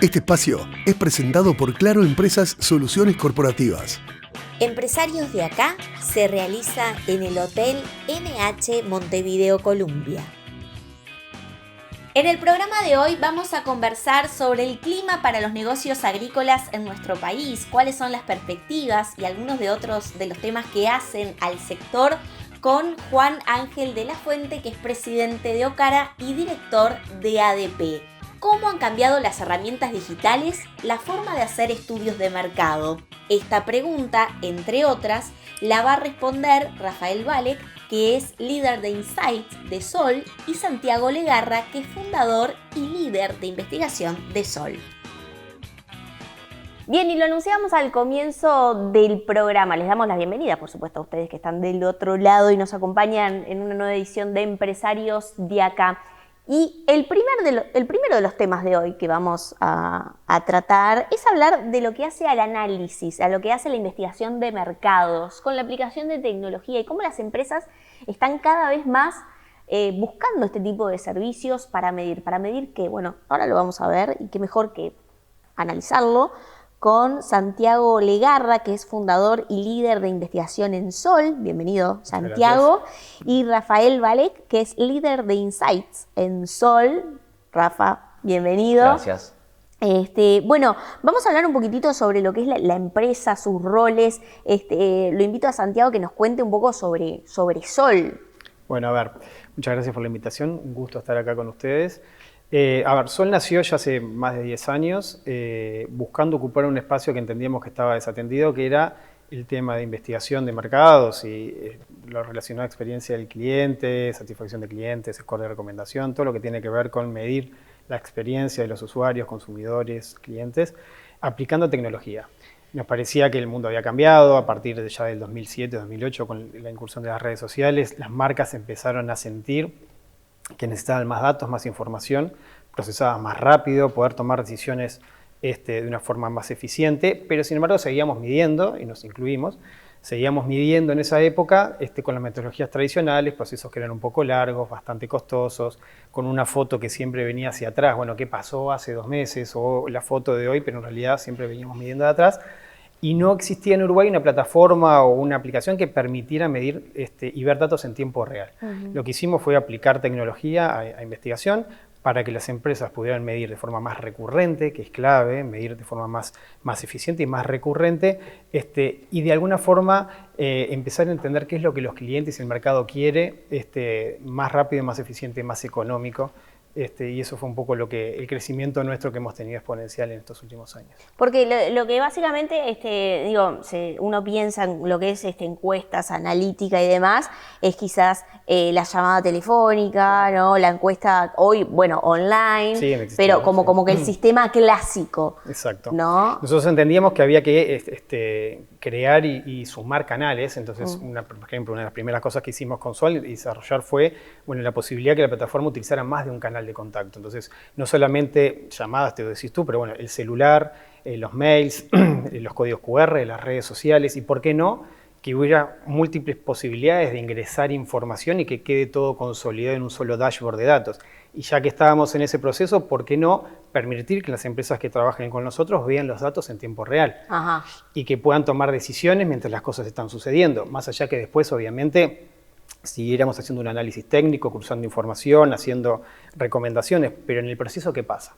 Este espacio es presentado por Claro Empresas Soluciones Corporativas. Empresarios de acá se realiza en el Hotel NH Montevideo Columbia. En el programa de hoy vamos a conversar sobre el clima para los negocios agrícolas en nuestro país, cuáles son las perspectivas y algunos de otros de los temas que hacen al sector con Juan Ángel de la Fuente, que es presidente de Ocara y director de ADP. ¿Cómo han cambiado las herramientas digitales la forma de hacer estudios de mercado? Esta pregunta, entre otras, la va a responder Rafael Valek, que es líder de Insights de Sol, y Santiago Legarra, que es fundador y líder de investigación de Sol. Bien, y lo anunciamos al comienzo del programa. Les damos la bienvenida, por supuesto, a ustedes que están del otro lado y nos acompañan en una nueva edición de Empresarios de Acá. Y el primero de los temas de hoy que vamos a tratar es hablar de lo que hace al análisis, a lo que hace la investigación de mercados, con la aplicación de tecnología y cómo las empresas están cada vez más buscando este tipo de servicios para medir. ¿Para medir qué? Bueno, ahora lo vamos a ver y qué mejor que analizarlo con Santiago Legarra, que es fundador y líder de investigación en Sol. Bienvenido, Santiago. Gracias. Y Rafael Valek, que es líder de Insights en Sol. Rafa, bienvenido. Gracias. Bueno, vamos a hablar un poquitito sobre lo que es la empresa, sus roles. Lo invito a Santiago que nos cuente un poco sobre Sol. Bueno, a ver, muchas gracias por la invitación. Un gusto estar acá con ustedes. Sol nació ya hace más de 10 años buscando ocupar un espacio que entendíamos que estaba desatendido, que era el tema de investigación de mercados y lo relacionado a experiencia del cliente, satisfacción de clientes, score de recomendación, todo lo que tiene que ver con medir la experiencia de los usuarios, consumidores, clientes, aplicando tecnología. Nos parecía que el mundo había cambiado a partir de ya del 2007-2008 con la incursión de las redes sociales. Las marcas empezaron a sentir que necesitaban más datos, más información, procesada más rápido, poder tomar decisiones de una forma más eficiente, pero sin embargo seguíamos midiendo, y nos incluimos, seguíamos midiendo en esa época con las metodologías tradicionales, procesos que eran un poco largos, bastante costosos, con una foto que siempre venía hacia atrás, bueno, ¿qué pasó hace 2 meses? O la foto de hoy, pero en realidad siempre veníamos midiendo de atrás. Y no existía en Uruguay una plataforma o una aplicación que permitiera medir y ver datos en tiempo real. Lo que hicimos fue aplicar tecnología a investigación para que las empresas pudieran medir de forma más recurrente, que es clave, medir de forma más eficiente y más recurrente, y de alguna forma empezar a entender qué es lo que los clientes y el mercado quiere, más rápido, más eficiente, más económico. Y eso fue un poco el crecimiento nuestro que hemos tenido exponencial en estos últimos años. Porque lo que básicamente, uno piensa en lo que es encuestas, analítica y demás, es quizás la llamada telefónica, ¿no? La encuesta hoy, bueno, online, sí, pero como que el sistema clásico. Exacto. ¿No? Nosotros entendíamos que había que crear y sumar canales, entonces, por ejemplo, una de las primeras cosas que hicimos con Sol y desarrollar fue la posibilidad que la plataforma utilizara más de un canal de contacto. Entonces, no solamente llamadas, te lo decís tú, pero el celular, los mails, los códigos QR, las redes sociales y, ¿por qué no?, que hubiera múltiples posibilidades de ingresar información y que quede todo consolidado en un solo dashboard de datos. Y ya que estábamos en ese proceso, ¿por qué no permitir que las empresas que trabajen con nosotros vean los datos en tiempo real? Ajá. Y que puedan tomar decisiones mientras las cosas están sucediendo? Más allá que después, obviamente, siguiéramos haciendo un análisis técnico, cruzando información, haciendo recomendaciones, pero en el proceso, ¿qué pasa?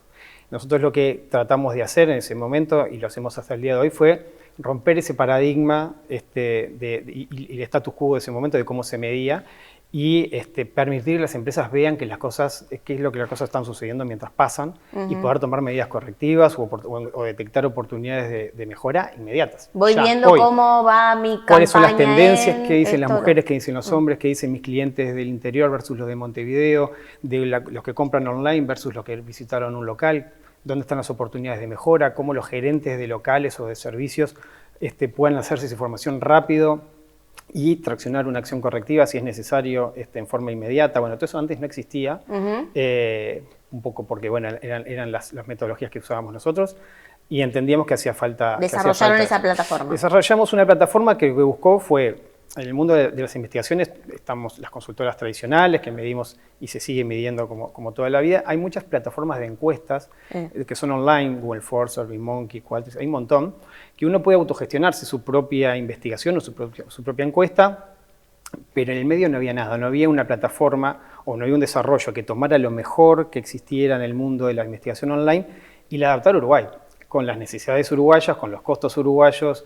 Nosotros lo que tratamos de hacer en ese momento, y lo hacemos hasta el día de hoy, fue romper ese paradigma y el status quo de ese momento de cómo se medía y permitir que las empresas vean que qué es lo que las cosas están sucediendo mientras pasan y poder tomar medidas correctivas o detectar oportunidades de mejora inmediatas. Voy viendo cómo va mi campaña. ¿Cuáles son las tendencias? ¿Qué dicen las mujeres? ¿Qué dicen los hombres? ¿Qué dicen mis clientes del interior versus los de Montevideo? De los que compran online versus los que visitaron un local. ¿Dónde están las oportunidades de mejora? ¿Cómo los gerentes de locales o de servicios pueden hacerse esa información rápido y traccionar una acción correctiva si es necesario en forma inmediata? Bueno, todo eso antes no existía, un poco porque eran las metodologías que usábamos nosotros y entendíamos que hacía falta. Desarrollaron esa plataforma. Desarrollamos una plataforma que lo que buscó fue en el mundo de las investigaciones estamos las consultoras tradicionales que medimos y se sigue midiendo como toda la vida. Hay muchas plataformas de encuestas que son online, Google Force, SurveyMonkey, Qualtrics, hay un montón, que uno puede autogestionarse su propia investigación o su propia encuesta, pero en el medio no había nada, no había una plataforma o no había un desarrollo que tomara lo mejor que existiera en el mundo de la investigación online y la adaptara a Uruguay, con las necesidades uruguayas, con los costos uruguayos,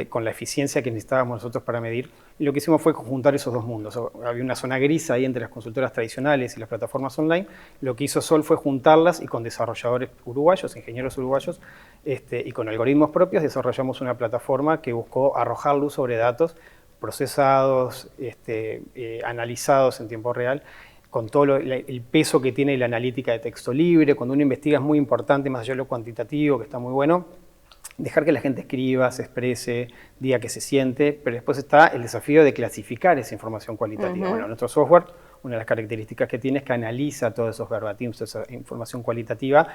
con la eficiencia que necesitábamos nosotros para medir. Y lo que hicimos fue conjuntar esos dos mundos. Había una zona gris ahí entre las consultoras tradicionales y las plataformas online. Lo que hizo Sol fue juntarlas y con desarrolladores uruguayos, ingenieros uruguayos, y con algoritmos propios desarrollamos una plataforma que buscó arrojar luz sobre datos procesados, analizados en tiempo real, con todo el peso que tiene la analítica de texto libre. Cuando uno investiga es muy importante, más allá de lo cuantitativo, que está muy bueno, dejar que la gente escriba, se exprese, diga que se siente, pero después está el desafío de clasificar esa información cualitativa. Bueno, nuestro software, una de las características que tiene es que analiza todos esos verbatims, esa información cualitativa,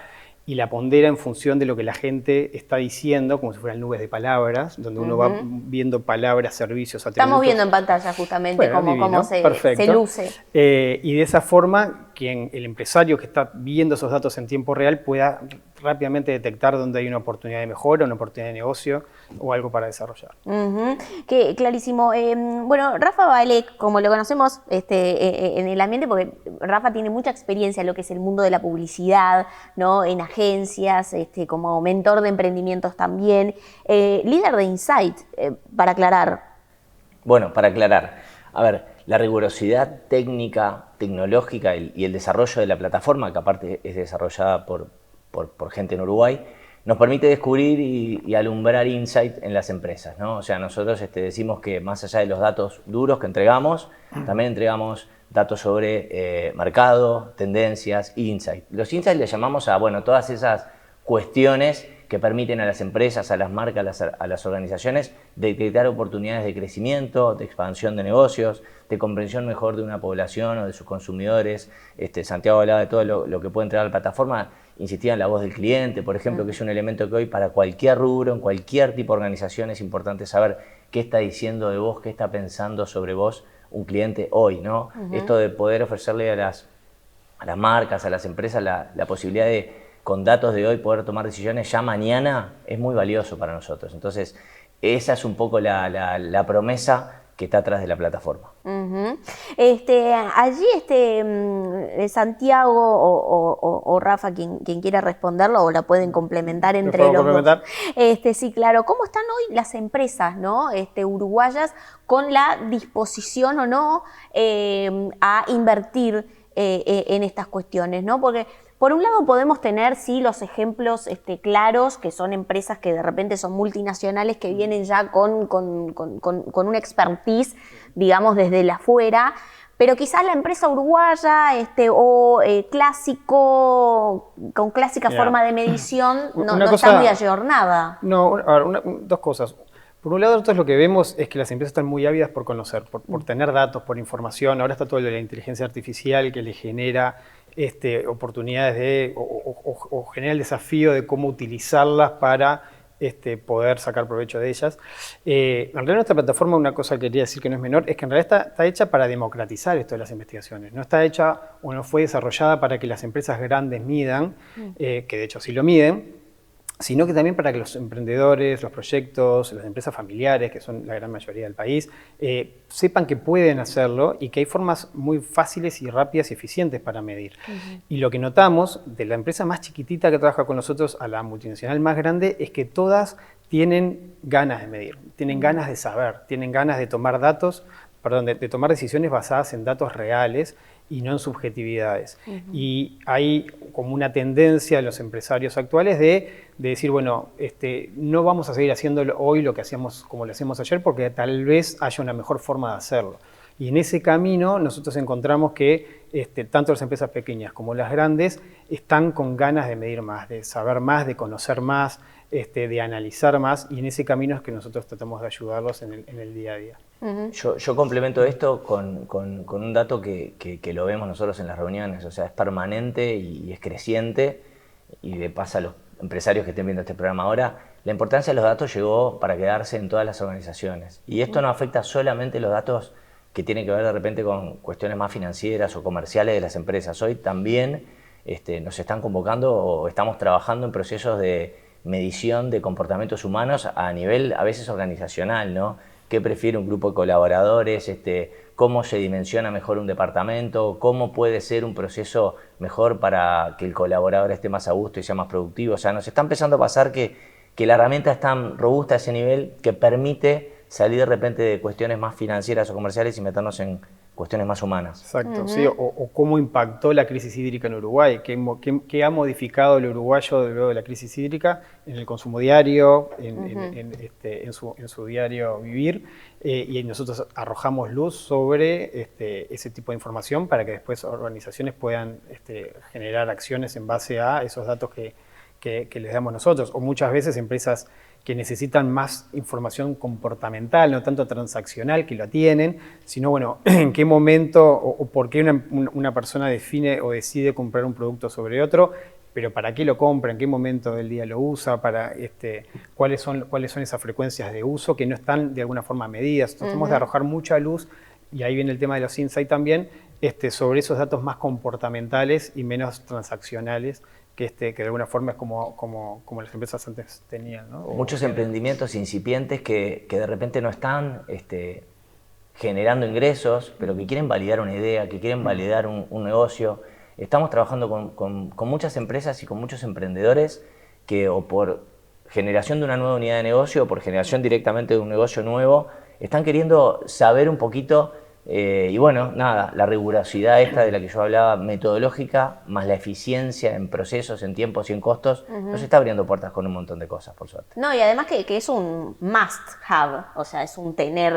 y la pondera en función de lo que la gente está diciendo, como si fueran nubes de palabras, donde uno va viendo palabras, servicios, atributos. Estamos viendo en pantalla justamente cómo se luce. Y de esa forma, el empresario que está viendo esos datos en tiempo real pueda rápidamente detectar dónde hay una oportunidad de mejora, una oportunidad de negocio o algo para desarrollar. Que clarísimo. Bueno, Rafa Vale, como lo conocemos en el ambiente, porque Rafa tiene mucha experiencia en lo que es el mundo de la publicidad, ¿no? En agencias, como mentor de emprendimientos también, líder de Insight, para aclarar. Bueno, para aclarar, a ver, la rigurosidad técnica, tecnológica y el desarrollo de la plataforma, que aparte es desarrollada por gente en Uruguay, nos permite descubrir y alumbrar insight en las empresas, ¿no? O sea, nosotros decimos que más allá de los datos duros que entregamos, también entregamos datos sobre mercado, tendencias e insight. Los insights le llamamos a todas esas cuestiones que permiten a las empresas, a las marcas, a las organizaciones detectar oportunidades de crecimiento, de expansión de negocios, de comprensión mejor de una población o de sus consumidores. Santiago hablaba de todo lo que puede entregar la plataforma, insistía en la voz del cliente, por ejemplo, que es un elemento que hoy para cualquier rubro, en cualquier tipo de organización es importante saber qué está diciendo de vos, qué está pensando sobre vos un cliente hoy, ¿no? Esto de poder ofrecerle a las marcas, a las empresas la posibilidad de, con datos de hoy, poder tomar decisiones ya mañana es muy valioso para nosotros. Entonces, esa es un poco la promesa que está atrás de la plataforma. Allí Santiago o Rafa, quien quiera responderlo, o la pueden complementar entre los dos. Sí, claro. ¿Cómo están hoy las empresas, ¿no? Uruguayas con la disposición o no a invertir en estas cuestiones, ¿no? Porque por un lado podemos tener, sí, los ejemplos claros, que son empresas que de repente son multinacionales, que vienen ya con una expertise, digamos, desde el afuera, pero quizás la empresa uruguaya clásico, con clásica forma de medición, no está muy ayornada. No, a ver, dos cosas. Por un lado, nosotros lo que vemos es que las empresas están muy ávidas por conocer, por tener datos, por información. Ahora está todo lo de la inteligencia artificial que le genera oportunidades o genera el desafío de cómo utilizarlas para poder sacar provecho de ellas. En realidad nuestra plataforma, una cosa que quería decir que no es menor, es que en realidad está hecha para democratizar esto de las investigaciones. No está hecha o no fue desarrollada para que las empresas grandes midan, que de hecho sí lo miden, sino que también para que los emprendedores, los proyectos, las empresas familiares, que son la gran mayoría del país, sepan que pueden hacerlo y que hay formas muy fáciles y rápidas y eficientes para medir. Y lo que notamos de la empresa más chiquitita que trabaja con nosotros a la multinacional más grande es que todas tienen ganas de medir, tienen ganas de saber, tienen ganas de tomar de tomar decisiones basadas en datos reales y no en subjetividades. Y hay como una tendencia de los empresarios actuales de decir, bueno, no vamos a seguir haciéndolo hoy lo que hacíamos como lo hacíamos ayer, porque tal vez haya una mejor forma de hacerlo. Y en ese camino nosotros encontramos que tanto las empresas pequeñas como las grandes están con ganas de medir más, de saber más, de conocer más, de analizar más, y en ese camino es que nosotros tratamos de ayudarlos en el día a día. Yo complemento esto con un dato que lo vemos nosotros en las reuniones, o sea, es permanente y es creciente, y le pasa a los empresarios que estén viendo este programa ahora, la importancia de los datos llegó para quedarse en todas las organizaciones. Y esto no afecta solamente los datos que tienen que ver de repente con cuestiones más financieras o comerciales de las empresas. Hoy también nos están convocando o estamos trabajando en procesos de medición de comportamientos humanos a nivel a veces organizacional, ¿no? ¿Qué prefiere un grupo de colaboradores? ¿Cómo se dimensiona mejor un departamento? ¿Cómo puede ser un proceso mejor para que el colaborador esté más a gusto y sea más productivo? O sea, nos está empezando a pasar que la herramienta es tan robusta a ese nivel que permite salir de repente de cuestiones más financieras o comerciales y meternos en cuestiones más humanas. Exacto, sí, o cómo impactó la crisis hídrica en Uruguay, qué ha modificado el uruguayo luego de la crisis hídrica en el consumo diario, en su diario vivir, y nosotros arrojamos luz sobre ese tipo de información para que después organizaciones puedan generar acciones en base a esos datos que les damos nosotros, o muchas veces empresas que necesitan más información comportamental, no tanto transaccional, que lo tienen, sino, bueno, en qué momento o por qué una persona define o decide comprar un producto sobre otro, pero para qué lo compra, en qué momento del día lo usa, cuáles son esas frecuencias de uso que no están de alguna forma medidas. Tratamos de arrojar mucha luz, y ahí viene el tema de los insights también, sobre esos datos más comportamentales y menos transaccionales, que de alguna forma es como las empresas antes tenían, ¿no? Muchos emprendimientos incipientes que de repente no están generando ingresos, pero que quieren validar una idea, que quieren validar un negocio. Estamos trabajando con muchas empresas y con muchos emprendedores que, o por generación de una nueva unidad de negocio o por generación directamente de un negocio nuevo, están queriendo saber un poquito. Y bueno, nada, la rigurosidad esta de la que yo hablaba, metodológica, más la eficiencia en procesos, en tiempos y en costos, nos está abriendo puertas con un montón de cosas, por suerte. No, y además que es un must have, o sea, es un tener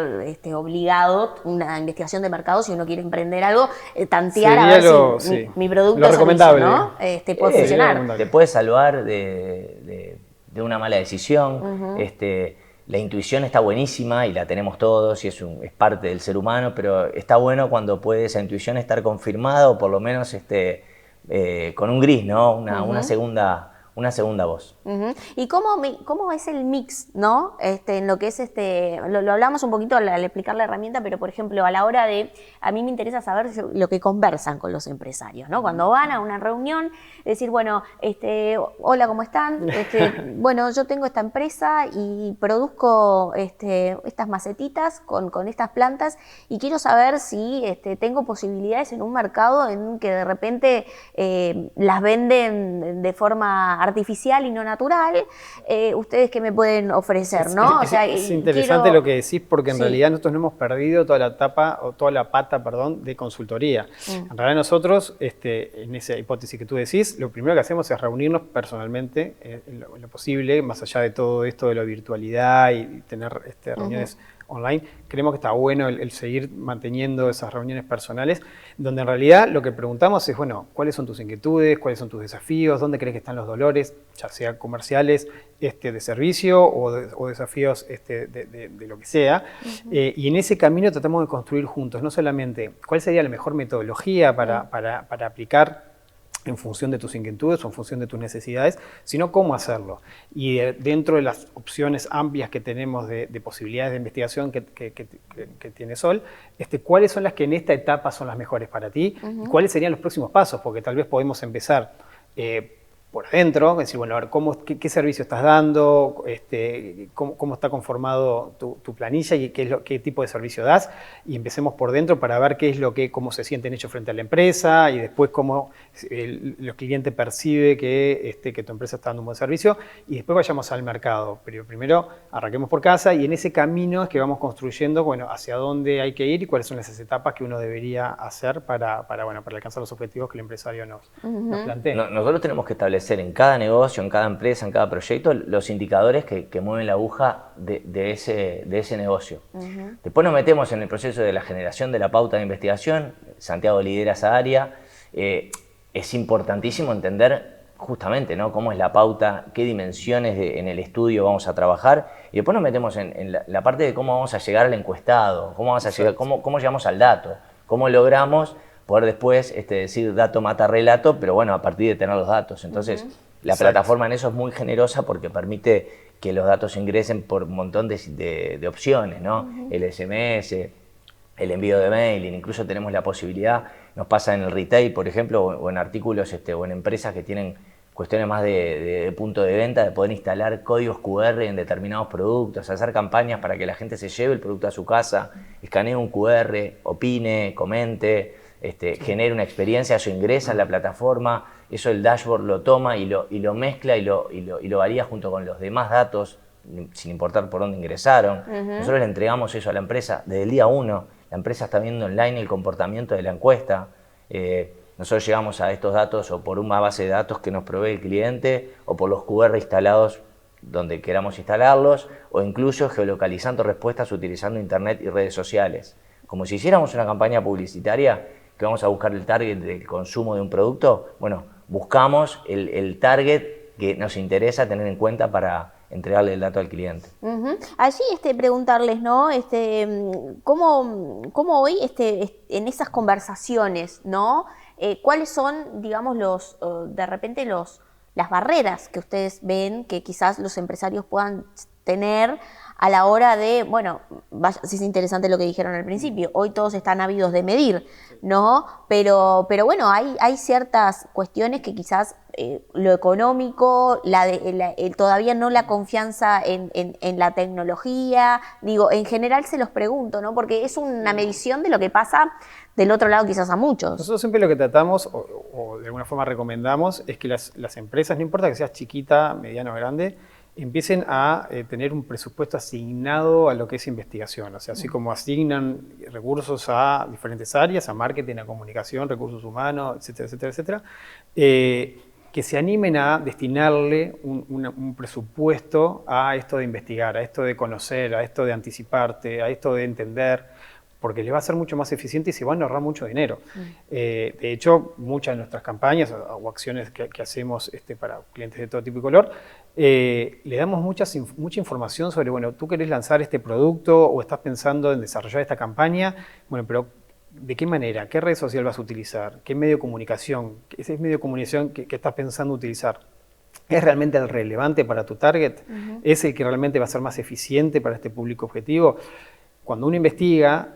obligado una investigación de mercado si uno quiere emprender algo, tantear a ver si mi producto lo recomendable, ¿no? Puede funcionar. Te puede salvar de una mala decisión. La intuición está buenísima y la tenemos todos y es parte del ser humano, pero está bueno cuando puede esa intuición estar confirmada o por lo menos con un gris, ¿no? Una segunda voz. ¿Y cómo es el mix, ¿no? En lo que es lo hablamos un poquito al explicar la herramienta, pero por ejemplo, a la hora a mí me interesa saber lo que conversan con los empresarios, ¿no? Cuando van a una reunión, decir, bueno, hola, ¿cómo están? Bueno, yo tengo esta empresa y produzco estas macetitas con estas plantas y quiero saber si tengo posibilidades en un mercado en que de repente las venden de forma artificial y no natural, ustedes qué me pueden ofrecer, ¿no? Es interesante lo que decís, porque en realidad nosotros no hemos perdido toda la pata de consultoría. En realidad nosotros, en esa hipótesis que tú decís, lo primero que hacemos es reunirnos personalmente en lo posible, más allá de todo esto de la virtualidad y tener reuniones online. Creemos que está bueno el seguir manteniendo esas reuniones personales, donde en realidad lo que preguntamos es, bueno, ¿cuáles son tus inquietudes? ¿Cuáles son tus desafíos? ¿Dónde crees que están los dolores? Ya sea comerciales, de servicio o desafíos de lo que sea. Y en ese camino tratamos de construir juntos, no solamente cuál sería la mejor metodología para aplicar en función de tus inquietudes o en función de tus necesidades, sino cómo hacerlo. Y dentro de las opciones amplias que tenemos de posibilidades de investigación que tiene Sol, ¿cuáles son las que en esta etapa son las mejores para ti? ¿Y cuáles serían los próximos pasos? Porque tal vez podemos empezar por adentro, es decir, bueno, a ver, qué servicio estás dando, cómo está conformado tu planilla y qué tipo de servicio das, y empecemos por dentro para ver cómo se sienten ellos frente a la empresa y después cómo el cliente percibe que tu empresa está dando un buen servicio, y después vayamos al mercado. Pero primero arranquemos por casa y en ese camino es que vamos construyendo, bueno, hacia dónde hay que ir y cuáles son esas etapas que uno debería hacer para alcanzar los objetivos que el empresario nos plantea. Nosotros tenemos que establecer en cada negocio, en cada empresa, en cada proyecto, los indicadores que mueven la aguja de ese negocio. Después nos metemos en el proceso de la generación de la pauta de investigación. Santiago lidera esa área. Es importantísimo entender justamente, ¿no?, cómo es la pauta, qué dimensiones en el estudio vamos a trabajar, y después nos metemos en la parte de cómo vamos a llegar al encuestado, cómo llegamos al dato, cómo logramos poder después decir dato mata relato, pero bueno, a partir de tener los datos. Entonces, la plataforma en eso es muy generosa porque permite que los datos ingresen por un montón de opciones, ¿no? El SMS, el envío de mailing, incluso tenemos la posibilidad, nos pasa en el retail, por ejemplo, o en artículos o en empresas que tienen cuestiones más de punto de venta, de poder instalar códigos QR en determinados productos, hacer campañas para que la gente se lleve el producto a su casa, escanee un QR, opine, comente, genere una experiencia, eso ingresa en la plataforma, eso el dashboard lo toma y lo mezcla y lo varía junto con los demás datos, sin importar por dónde ingresaron. Nosotros le entregamos eso a la empresa desde el día 1. La empresa está viendo online el comportamiento de la encuesta. Nosotros llegamos a estos datos o por una base de datos que nos provee el cliente o por los QR instalados donde queramos instalarlos o incluso geolocalizando respuestas utilizando internet y redes sociales. Como si hiciéramos una campaña publicitaria que vamos a buscar el target del consumo de un producto, bueno, buscamos el target que nos interesa tener en cuenta para entregarle el dato al cliente. Allí preguntarles, ¿no? ¿Cómo hoy en esas conversaciones, ¿no? ¿Cuáles son, digamos, de repente las barreras que ustedes ven que quizás los empresarios puedan tener a la hora de, bueno, vaya, sí es interesante lo que dijeron al principio, hoy todos están ávidos de medir, ¿no? Pero bueno, hay ciertas cuestiones que quizás lo económico, todavía no la confianza en la tecnología, digo, en general se los pregunto, ¿no? Porque es una medición de lo que pasa del otro lado quizás a muchos. Nosotros siempre lo que tratamos, o de alguna forma recomendamos, es que las empresas, no importa que seas chiquita, mediana o grande, empiecen a tener un presupuesto asignado a lo que es investigación. O sea, así como asignan recursos a diferentes áreas, a marketing, a comunicación, recursos humanos, etcétera, etcétera, etcétera, que se animen a destinarle un presupuesto a esto de investigar, a esto de conocer, a esto de anticiparte, a esto de entender, porque les va a ser mucho más eficiente y se van a ahorrar mucho dinero. De hecho, muchas de nuestras campañas o acciones que hacemos para clientes de todo tipo y color, le damos mucha información sobre, bueno, tú querés lanzar este producto o estás pensando en desarrollar esta campaña, bueno, pero ¿de qué manera? ¿Qué red social vas a utilizar? ¿Qué medio de comunicación? ¿Ese medio de comunicación que estás pensando utilizar? ¿Es realmente el relevante para tu target? ¿Es el que realmente va a ser más eficiente para este público objetivo? Cuando uno investiga,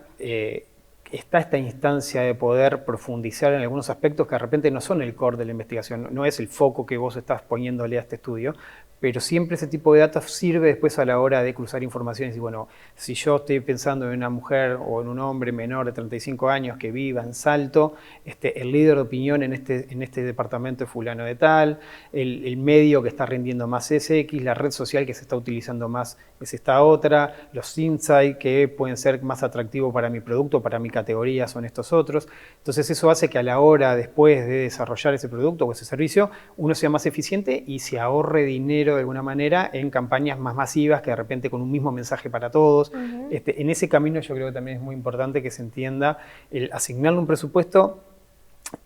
está esta instancia de poder profundizar en algunos aspectos que de repente no son el core de la investigación, no es el foco que vos estás poniéndole a este estudio, pero siempre ese tipo de datos sirve después a la hora de cruzar informaciones y bueno, si yo estoy pensando en una mujer o en un hombre menor de 35 años que viva en Salto, el líder de opinión en este departamento es fulano de tal, el medio que está rindiendo más es X, la red social que se está utilizando más es esta otra, los insights que pueden ser más atractivos para mi producto, para mi categoría son estos otros. Entonces eso hace que a la hora después de desarrollar ese producto o ese servicio, uno sea más eficiente y se ahorre dinero de alguna manera en campañas más masivas que de repente con un mismo mensaje para todos. En ese camino yo creo que también es muy importante que se entienda el asignarle un presupuesto,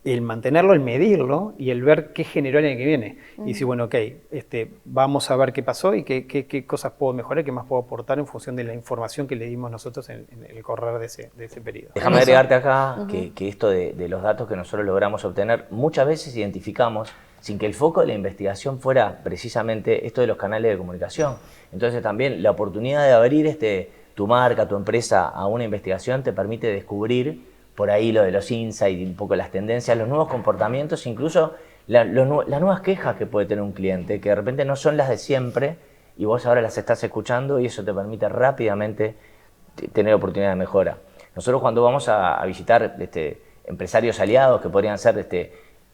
el mantenerlo, el medirlo y el ver qué generó el año que viene. Y decir, bueno, ok, vamos a ver qué pasó y qué cosas puedo mejorar, qué más puedo aportar en función de la información que le dimos nosotros en el correr de ese periodo. Déjame agregarte acá que esto de los datos que nosotros logramos obtener, muchas veces identificamos sin que el foco de la investigación fuera precisamente esto de los canales de comunicación. Entonces también la oportunidad de abrir tu marca, tu empresa a una investigación te permite descubrir por ahí lo de los insights, un poco las tendencias, los nuevos comportamientos, incluso las nuevas quejas que puede tener un cliente, que de repente no son las de siempre y vos ahora las estás escuchando y eso te permite rápidamente tener oportunidad de mejora. Nosotros cuando vamos a visitar empresarios aliados que podrían ser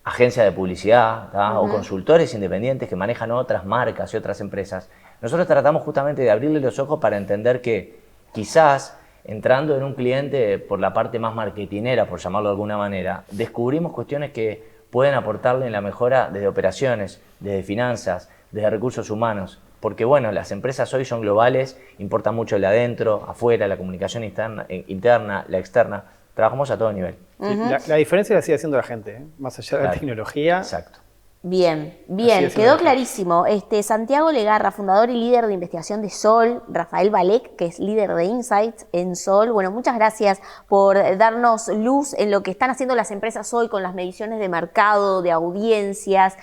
agencias de publicidad o consultores independientes que manejan otras marcas y otras empresas, nosotros tratamos justamente de abrirle los ojos para entender que quizás entrando en un cliente por la parte más marketinera, por llamarlo de alguna manera, descubrimos cuestiones que pueden aportarle en la mejora desde operaciones, desde finanzas, desde recursos humanos. Porque bueno, las empresas hoy son globales, importa mucho el de adentro, afuera, la comunicación interna, la externa. Trabajamos a todo nivel. Sí, la diferencia la sigue haciendo la gente, más allá de la tecnología. Exacto. Bien, Así es, quedó Ana. clarísimo. Santiago Legarra, fundador y líder de investigación de Sol, Rafael Balek, que es líder de Insights en Sol. Bueno, muchas gracias por darnos luz en lo que están haciendo las empresas hoy con las mediciones de mercado, de audiencias.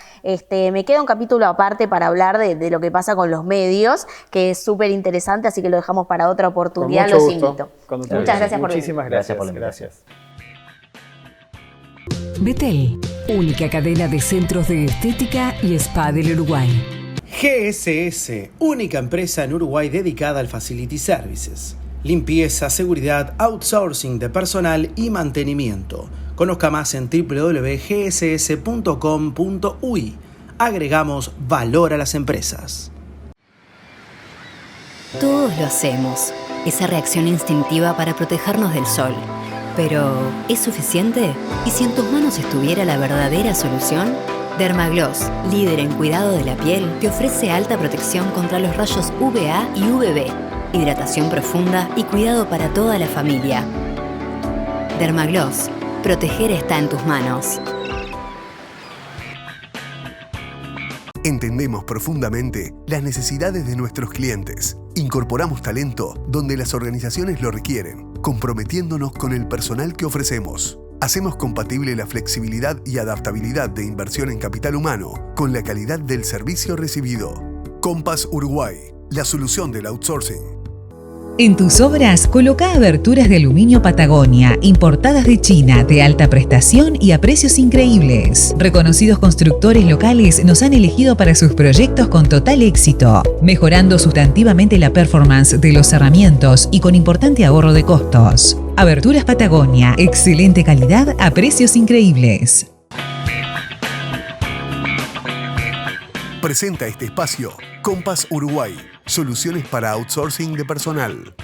Me queda un capítulo aparte para hablar de lo que pasa con los medios, que es súper interesante, así que lo dejamos para otra oportunidad. Con mucho Los gusto. invito. Cuando Muchas quieras. gracias por venir. Muchísimas Gracias gracias. por la invitación. Betel, única cadena de centros de estética y spa del Uruguay. GSS, única empresa en Uruguay dedicada al Facility Services. Limpieza, seguridad, outsourcing de personal y mantenimiento. Conozca más en www.gss.com.uy. Agregamos valor a las empresas. Todos lo hacemos, esa reacción instintiva para protegernos del sol. Pero, ¿es suficiente? ¿Y si en tus manos estuviera la verdadera solución? Dermagloss, líder en cuidado de la piel, te ofrece alta protección contra los rayos UVA y UVB, hidratación profunda y cuidado para toda la familia. Dermagloss, proteger está en tus manos. Entendemos profundamente las necesidades de nuestros clientes. Incorporamos talento donde las organizaciones lo requieren, comprometiéndonos con el personal que ofrecemos. Hacemos compatible la flexibilidad y adaptabilidad de inversión en capital humano con la calidad del servicio recibido. Compass Uruguay, la solución del outsourcing. En tus obras, coloca aberturas de aluminio Patagonia, importadas de China, de alta prestación y a precios increíbles. Reconocidos constructores locales nos han elegido para sus proyectos con total éxito, mejorando sustantivamente la performance de los cerramientos y con importante ahorro de costos. Aberturas Patagonia, excelente calidad a precios increíbles. Presenta este espacio Compass Uruguay, soluciones para outsourcing de personal.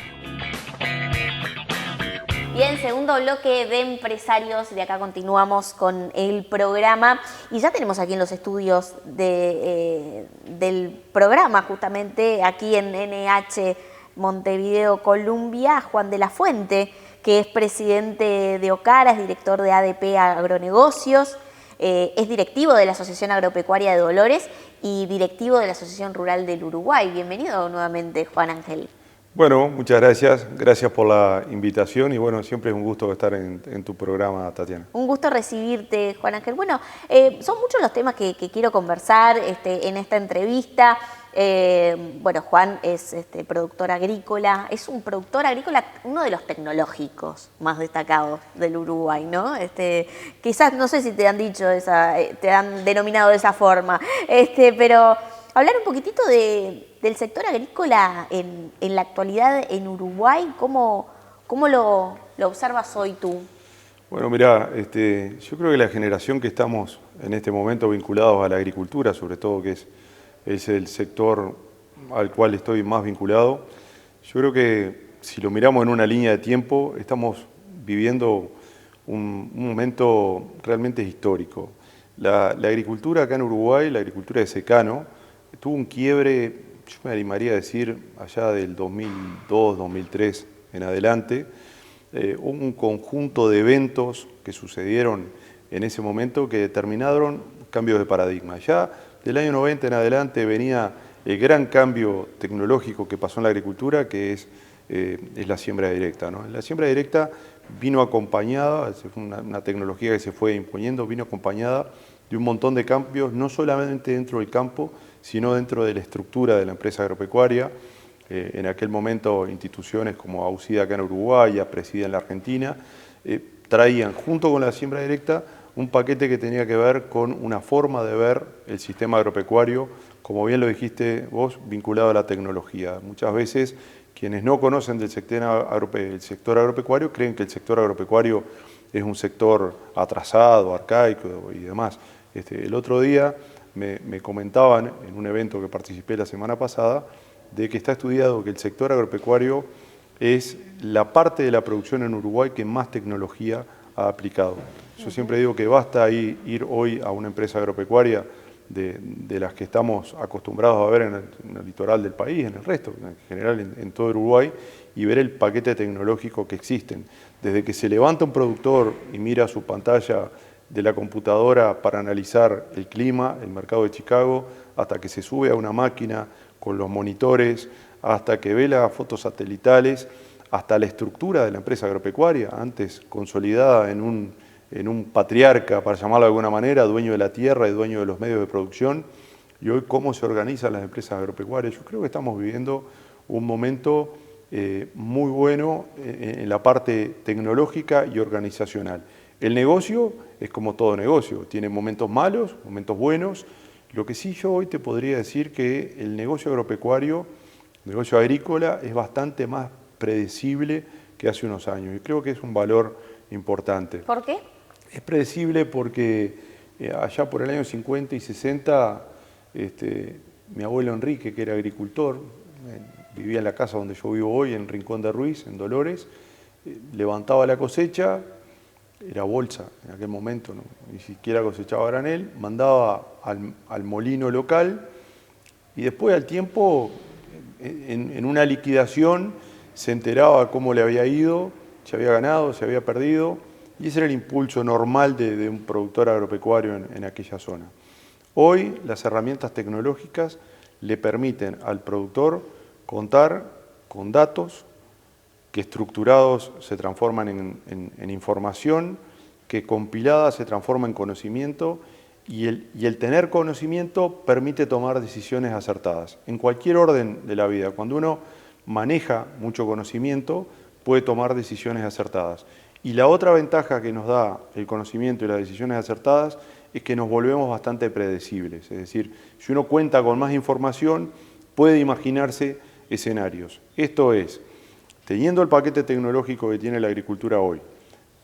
Bien, segundo bloque de empresarios, de acá continuamos con el programa y ya tenemos aquí en los estudios del programa, justamente aquí en NH Montevideo, Colombia, Juan de la Fuente, que es presidente de Ocara, es director de ADP Agronegocios, es directivo de la Asociación Agropecuaria de Dolores y directivo de la Asociación Rural del Uruguay. Bienvenido nuevamente, Juan Ángel. Bueno, muchas gracias. Gracias por la invitación y bueno, siempre es un gusto estar en tu programa, Tatiana. Un gusto recibirte, Juan Ángel. Bueno, son muchos los temas que quiero conversar en esta entrevista. Bueno, Juan es productor agrícola, es un productor agrícola, uno de los tecnológicos más destacados del Uruguay, ¿no? Quizás, no sé si te han dicho te han denominado de esa forma, pero hablar un poquitito del sector agrícola en la actualidad en Uruguay, ¿cómo lo observas hoy tú? Bueno, mirá, yo creo que la generación que estamos en este momento vinculados a la agricultura, sobre todo que es el sector al cual estoy más vinculado, yo creo que si lo miramos en una línea de tiempo, estamos viviendo un momento realmente histórico. La agricultura acá en Uruguay, la agricultura de secano, tuvo un quiebre, yo me animaría a decir, allá del 2002, 2003 en adelante, un conjunto de eventos que sucedieron en ese momento que determinaron cambios de paradigma. Ya del año 90 en adelante venía el gran cambio tecnológico que pasó en la agricultura, que es la siembra directa, ¿no? La siembra directa vino acompañada, es una tecnología que se fue imponiendo, vino acompañada de un montón de cambios, no solamente dentro del campo, sino dentro de la estructura de la empresa agropecuaria. En aquel momento instituciones como AUSIDA acá en Uruguay, Presida en la Argentina, traían junto con la siembra directa un paquete que tenía que ver con una forma de ver el sistema agropecuario, como bien lo dijiste vos, vinculado a la tecnología. Muchas veces quienes no conocen del sector agropecuario creen que el sector agropecuario es un sector atrasado, arcaico y demás. El otro día me comentaban en un evento que participé la semana pasada de que está estudiado que el sector agropecuario es la parte de la producción en Uruguay que más tecnología ha aplicado. Yo siempre digo que basta ir hoy a una empresa agropecuaria de las que estamos acostumbrados a ver en el litoral del país, en el resto, en general en todo Uruguay, y ver el paquete tecnológico que existen. Desde que se levanta un productor y mira su pantalla de la computadora para analizar el clima, el mercado de Chicago, hasta que se sube a una máquina con los monitores, hasta que ve las fotos satelitales, hasta la estructura de la empresa agropecuaria, antes consolidada en un patriarca, para llamarlo de alguna manera, dueño de la tierra y dueño de los medios de producción, y hoy cómo se organizan las empresas agropecuarias. Yo creo que estamos viviendo un momento muy bueno en la parte tecnológica y organizacional. El negocio es como todo negocio, tiene momentos malos, momentos buenos. Lo que sí yo hoy te podría decir que el negocio agropecuario, el negocio agrícola, es bastante más predecible que hace unos años y creo que es un valor importante. ¿Por qué? Es predecible porque allá por el año 50 y 60, mi abuelo Enrique, que era agricultor, vivía en la casa donde yo vivo hoy, en Rincón de Ruiz, en Dolores, levantaba la cosecha, era bolsa en aquel momento, ¿no? Ni siquiera cosechaba granel, mandaba al molino local y después al tiempo, en una liquidación, se enteraba cómo le había ido, se había ganado, se había perdido, y ese era el impulso normal de un productor agropecuario en aquella zona. Hoy las herramientas tecnológicas le permiten al productor contar con datos que estructurados se transforman en información, que compiladas se transforma en conocimiento, y el tener conocimiento permite tomar decisiones acertadas. En cualquier orden de la vida, cuando uno maneja mucho conocimiento, puede tomar decisiones acertadas. Y la otra ventaja que nos da el conocimiento y las decisiones acertadas es que nos volvemos bastante predecibles. Es decir, si uno cuenta con más información, puede imaginarse escenarios. Esto es, teniendo el paquete tecnológico que tiene la agricultura hoy,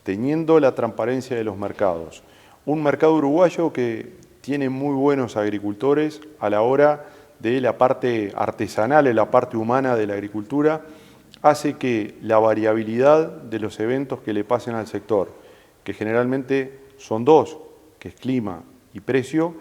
teniendo la transparencia de los mercados, un mercado uruguayo que tiene muy buenos agricultores a la hora de la parte artesanal, de la parte humana de la agricultura, hace que la variabilidad de los eventos que le pasen al sector, que generalmente son dos, que es clima y precio,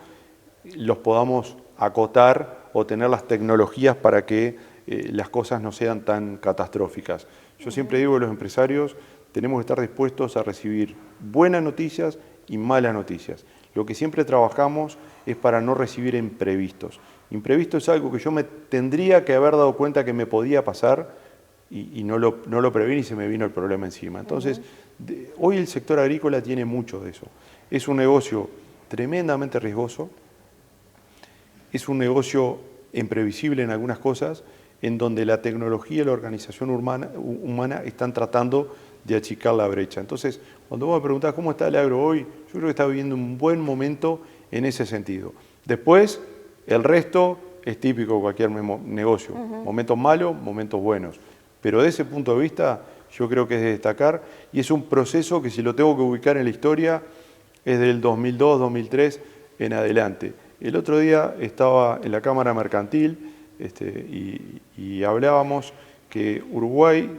los podamos acotar o tener las tecnologías para que las cosas no sean tan catastróficas. Yo siempre digo que los empresarios tenemos que estar dispuestos a recibir buenas noticias y malas noticias. Lo que siempre trabajamos es para no recibir imprevistos. Imprevisto es algo que yo me tendría que haber dado cuenta que me podía pasar y no lo preví y se me vino el problema encima. Entonces, hoy el sector agrícola tiene mucho de eso. Es un negocio tremendamente riesgoso, es un negocio imprevisible en algunas cosas, en donde la tecnología y la organización humana están tratando de achicar la brecha. Entonces, cuando vos me preguntás cómo está el agro hoy, yo creo que está viviendo un buen momento en ese sentido. Después, el resto es típico de cualquier negocio. Momentos malos, momentos buenos. Pero de ese punto de vista, yo creo que es de destacar, y es un proceso que si lo tengo que ubicar en la historia, es del 2002, 2003 en adelante. El otro día estaba en la Cámara Mercantil y hablábamos que Uruguay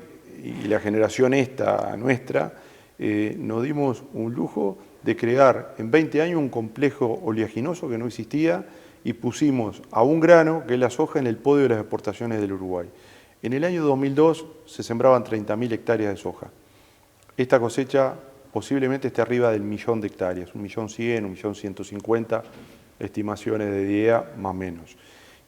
y la generación esta nuestra nos dimos un lujo de crear en 20 años un complejo oleaginoso que no existía y pusimos a un grano, que es la soja, en el podio de las exportaciones del Uruguay. En el año 2002 se sembraban 30.000 hectáreas de soja. Esta cosecha posiblemente esté arriba del 1.000.000 de hectáreas, 1.100.000, 1.150.000, estimaciones de DIEA más o menos.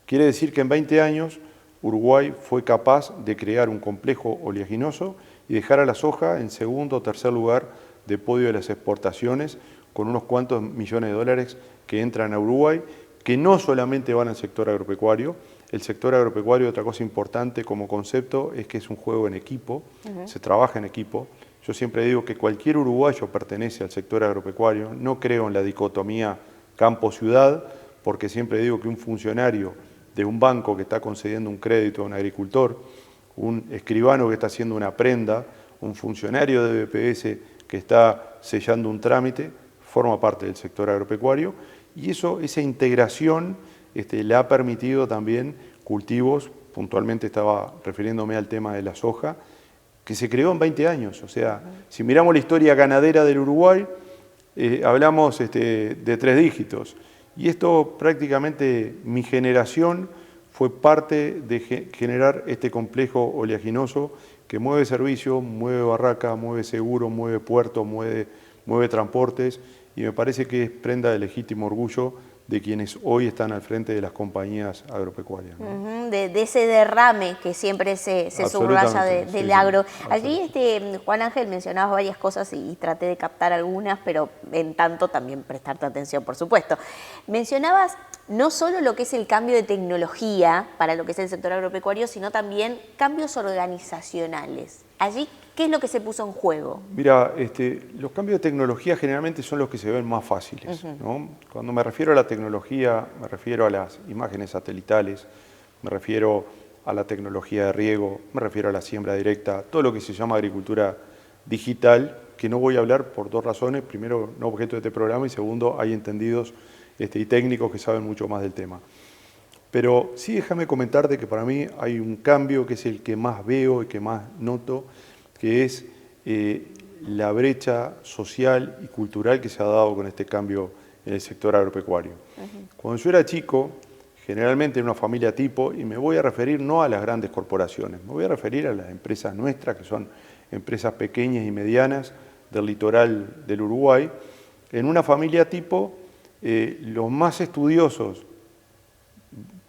Quiere decir que en 20 años Uruguay fue capaz de crear un complejo oleaginoso y dejar a la soja en segundo o tercer lugar de podio de las exportaciones, con unos cuantos millones de dólares que entran a Uruguay, que no solamente van al sector agropecuario. El sector agropecuario, otra cosa importante como concepto, es que es un juego en equipo, se trabaja en equipo. Yo siempre digo que cualquier uruguayo pertenece al sector agropecuario, no creo en la dicotomía campo-ciudad, porque siempre digo que un funcionario de un banco que está concediendo un crédito a un agricultor, un escribano que está haciendo una prenda, un funcionario de BPS que está sellando un trámite, forma parte del sector agropecuario, y esa integración le ha permitido también cultivos, puntualmente estaba refiriéndome al tema de la soja, que se creó en 20 años. O sea, si miramos la historia ganadera del Uruguay, hablamos de 3 dígitos. Y esto prácticamente mi generación fue parte de generar este complejo oleaginoso que mueve servicio, mueve barraca, mueve seguro, mueve puerto, mueve transportes y me parece que es prenda de legítimo orgullo de quienes hoy están al frente de las compañías agropecuarias, ¿no? De ese derrame que siempre se subraya del agro. Allí, Juan Ángel, mencionabas varias cosas y traté de captar algunas, pero en tanto también prestarte atención, por supuesto. Mencionabas no solo lo que es el cambio de tecnología para lo que es el sector agropecuario, sino también cambios organizacionales. Allí, ¿qué es lo que se puso en juego? Mira, los cambios de tecnología generalmente son los que se ven más fáciles, ¿no? Cuando me refiero a la tecnología, me refiero a las imágenes satelitales, me refiero a la tecnología de riego, me refiero a la siembra directa, todo lo que se llama agricultura digital, que no voy a hablar por dos razones. Primero, no objeto de este programa, y segundo, hay entendidos y técnicos que saben mucho más del tema. Pero sí, déjame comentarte que para mí hay un cambio que es el que más veo y que más noto, que es la brecha social y cultural que se ha dado con este cambio en el sector agropecuario. Cuando yo era chico, generalmente en una familia tipo, y me voy a referir no a las grandes corporaciones, me voy a referir a las empresas nuestras, que son empresas pequeñas y medianas del litoral del Uruguay. En una familia tipo, los más estudiosos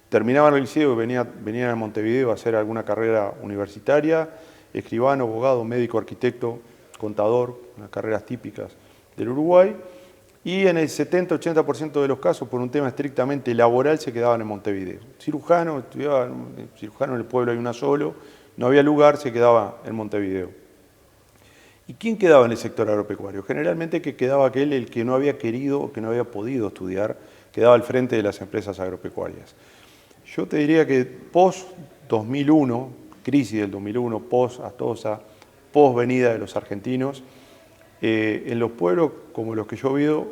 terminaban el liceo y venían a Montevideo a hacer alguna carrera universitaria, escribano, abogado, médico, arquitecto, contador, unas carreras típicas del Uruguay, y en el 70-80% de los casos, por un tema estrictamente laboral, se quedaban en Montevideo. Cirujano, estudiaban, cirujano en el pueblo hay uno solo, no había lugar, se quedaba en Montevideo. ¿Y quién quedaba en el sector agropecuario? Generalmente que quedaba aquel el que no había querido o que no había podido estudiar, quedaba al frente de las empresas agropecuarias. Yo te diría que post-2001, crisis del 2001, post-Astosa, post-venida de los argentinos, en los pueblos como los que yo he vivido,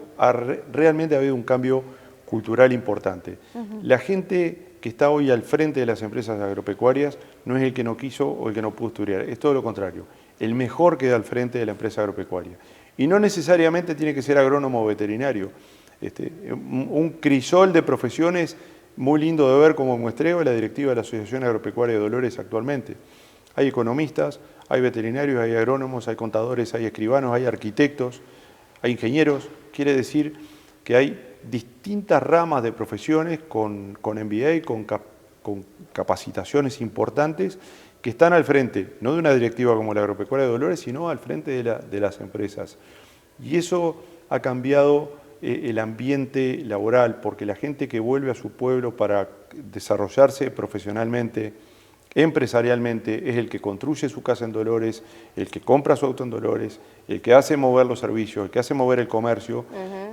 realmente ha habido un cambio cultural importante. La gente que está hoy al frente de las empresas agropecuarias no es el que no quiso o el que no pudo estudiar, es todo lo contrario. El mejor queda al frente de la empresa agropecuaria. Y no necesariamente tiene que ser agrónomo o veterinario. Un crisol de profesiones muy lindo de ver como muestreo es la directiva de la Asociación Agropecuaria de Dolores actualmente. Hay economistas, hay veterinarios, hay agrónomos, hay contadores, hay escribanos, hay arquitectos, hay ingenieros. Quiere decir que hay distintas ramas de profesiones con MBA, con capacitaciones importantes, que están al frente, no de una directiva como la Agropecuaria de Dolores, sino al frente de las empresas. Y eso ha cambiado el ambiente laboral, porque la gente que vuelve a su pueblo para desarrollarse profesionalmente, empresarialmente, es el que construye su casa en Dolores, el que compra su auto en Dolores, el que hace mover los servicios, el que hace mover el comercio.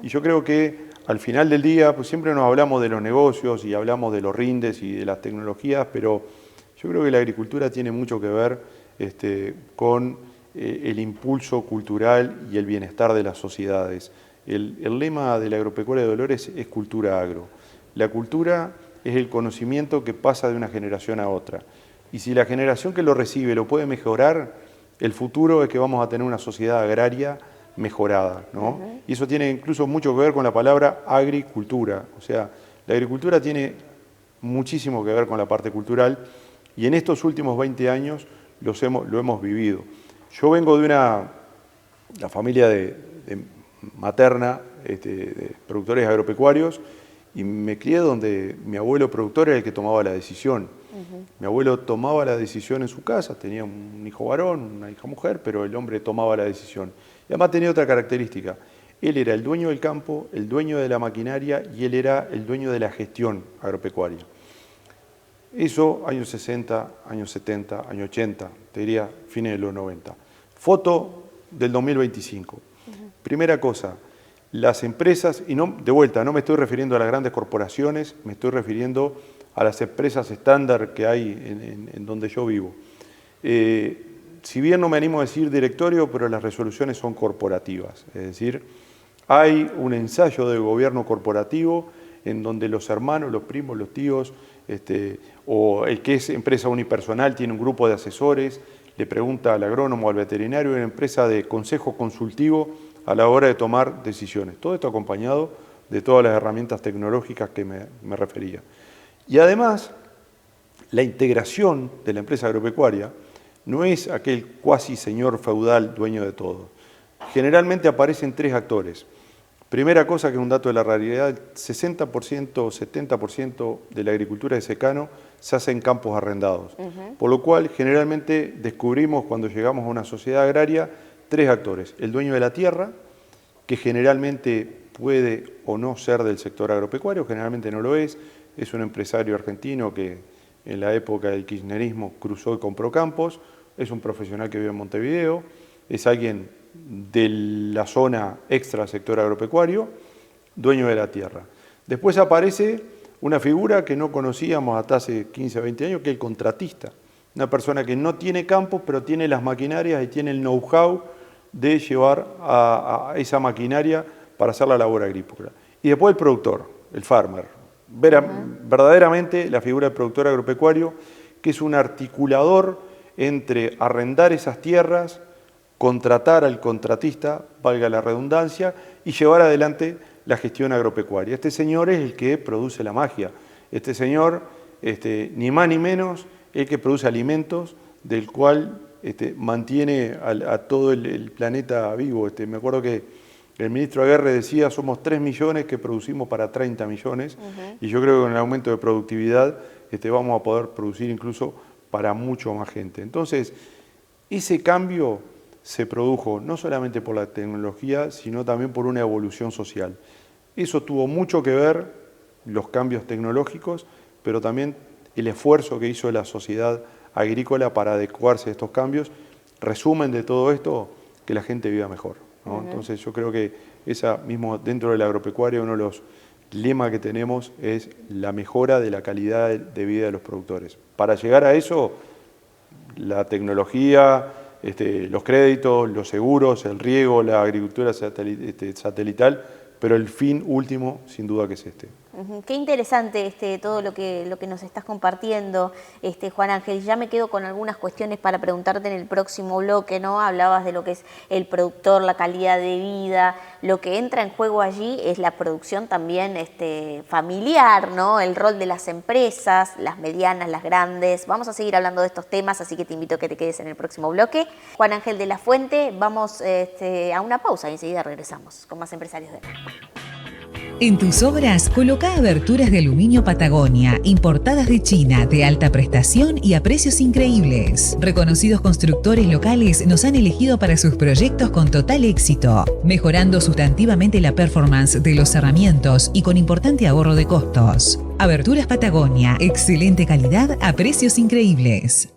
Y yo creo que al final del día, pues siempre nos hablamos de los negocios y hablamos de los rindes y de las tecnologías, pero yo creo que la agricultura tiene mucho que ver con el impulso cultural y el bienestar de las sociedades. El lema de la Agropecuaria de Dolores es cultura agro. La cultura es el conocimiento que pasa de una generación a otra. Y si la generación que lo recibe lo puede mejorar, el futuro es que vamos a tener una sociedad agraria mejorada, ¿no? Y eso tiene incluso mucho que ver con la palabra agricultura. O sea, la agricultura tiene muchísimo que ver con la parte cultural, y en estos últimos 20 años lo hemos vivido. Yo vengo de la familia materna de productores agropecuarios, y me crié donde mi abuelo productor era el que tomaba la decisión. Mi abuelo tomaba la decisión en su casa, tenía un hijo varón, una hija mujer, pero el hombre tomaba la decisión. Y además tenía otra característica: él era el dueño del campo, el dueño de la maquinaria, y él era el dueño de la gestión agropecuaria. Eso, años 60, años 70, años 80, te diría fines de los 90. Foto del 2025. Primera cosa, las empresas, y no, de vuelta, no me estoy refiriendo a las grandes corporaciones, me estoy refiriendo a las empresas estándar que hay en donde yo vivo. Si bien no me animo a decir directorio, pero las resoluciones son corporativas. Es decir, hay un ensayo del gobierno corporativo en donde los hermanos, los primos, los tíos, o el que es empresa unipersonal tiene un grupo de asesores, le pregunta al agrónomo o al veterinario, una empresa de consejo consultivo a la hora de tomar decisiones. Todo esto acompañado de todas las herramientas tecnológicas que me refería. Y además, la integración de la empresa agropecuaria no es aquel cuasi señor feudal dueño de todo. Generalmente aparecen tres actores. Primera cosa, que es un dato de la realidad, el 60% o 70% de la agricultura de secano se hace en campos arrendados. Por lo cual, generalmente descubrimos cuando llegamos a una sociedad agraria 3 actores. El dueño de la tierra, que generalmente puede o no ser del sector agropecuario, generalmente no lo es un empresario argentino que en la época del kirchnerismo cruzó y compró campos, es un profesional que vive en Montevideo, es alguien de la zona extra sector agropecuario, dueño de la tierra. Después aparece una figura que no conocíamos hasta hace 15 o 20 años, que es el contratista. Una persona que no tiene campos, pero tiene las maquinarias y tiene el know-how de llevar a esa maquinaria para hacer la labor agrícola. Y después el productor, el farmer. Verdaderamente la figura del productor agropecuario, que es un articulador entre arrendar esas tierras, contratar al contratista, valga la redundancia, y llevar adelante la gestión agropecuaria. Este señor es el que produce la magia. Este señor, ni más ni menos, es el que produce alimentos, del cual mantiene a todo el planeta vivo. Me acuerdo que el ministro Aguerre decía, somos 3 millones que producimos para 30 millones, y yo creo que con el aumento de productividad vamos a poder producir incluso para mucho más gente. Entonces, ese cambio se produjo no solamente por la tecnología, sino también por una evolución social. Eso tuvo mucho que ver, los cambios tecnológicos, pero también el esfuerzo que hizo la sociedad agrícola para adecuarse a estos cambios. Resumen de todo esto, que la gente viva mejor, ¿no? Entonces yo creo que esa mismo dentro del agropecuario, uno de los lemas que tenemos es la mejora de la calidad de vida de los productores. Para llegar a eso, la tecnología, los créditos, los seguros, el riego, la agricultura satelital, pero el fin último sin duda que es este. Qué interesante todo lo que nos estás compartiendo, Juan Ángel. Ya me quedo con algunas cuestiones para preguntarte en el próximo bloque, ¿no? Hablabas de lo que es el productor, la calidad de vida. Lo que entra en juego allí es la producción también familiar, ¿no? El rol de las empresas, las medianas, las grandes. Vamos a seguir hablando de estos temas, así que te invito a que te quedes en el próximo bloque. Juan Ángel de la Fuente, vamos a una pausa y enseguida regresamos con más Empresarios de Acá. En tus obras, coloca aberturas de aluminio Patagonia, importadas de China, de alta prestación y a precios increíbles. Reconocidos constructores locales nos han elegido para sus proyectos con total éxito, mejorando sustantivamente la performance de los cerramientos y con importante ahorro de costos. Aberturas Patagonia, excelente calidad a precios increíbles.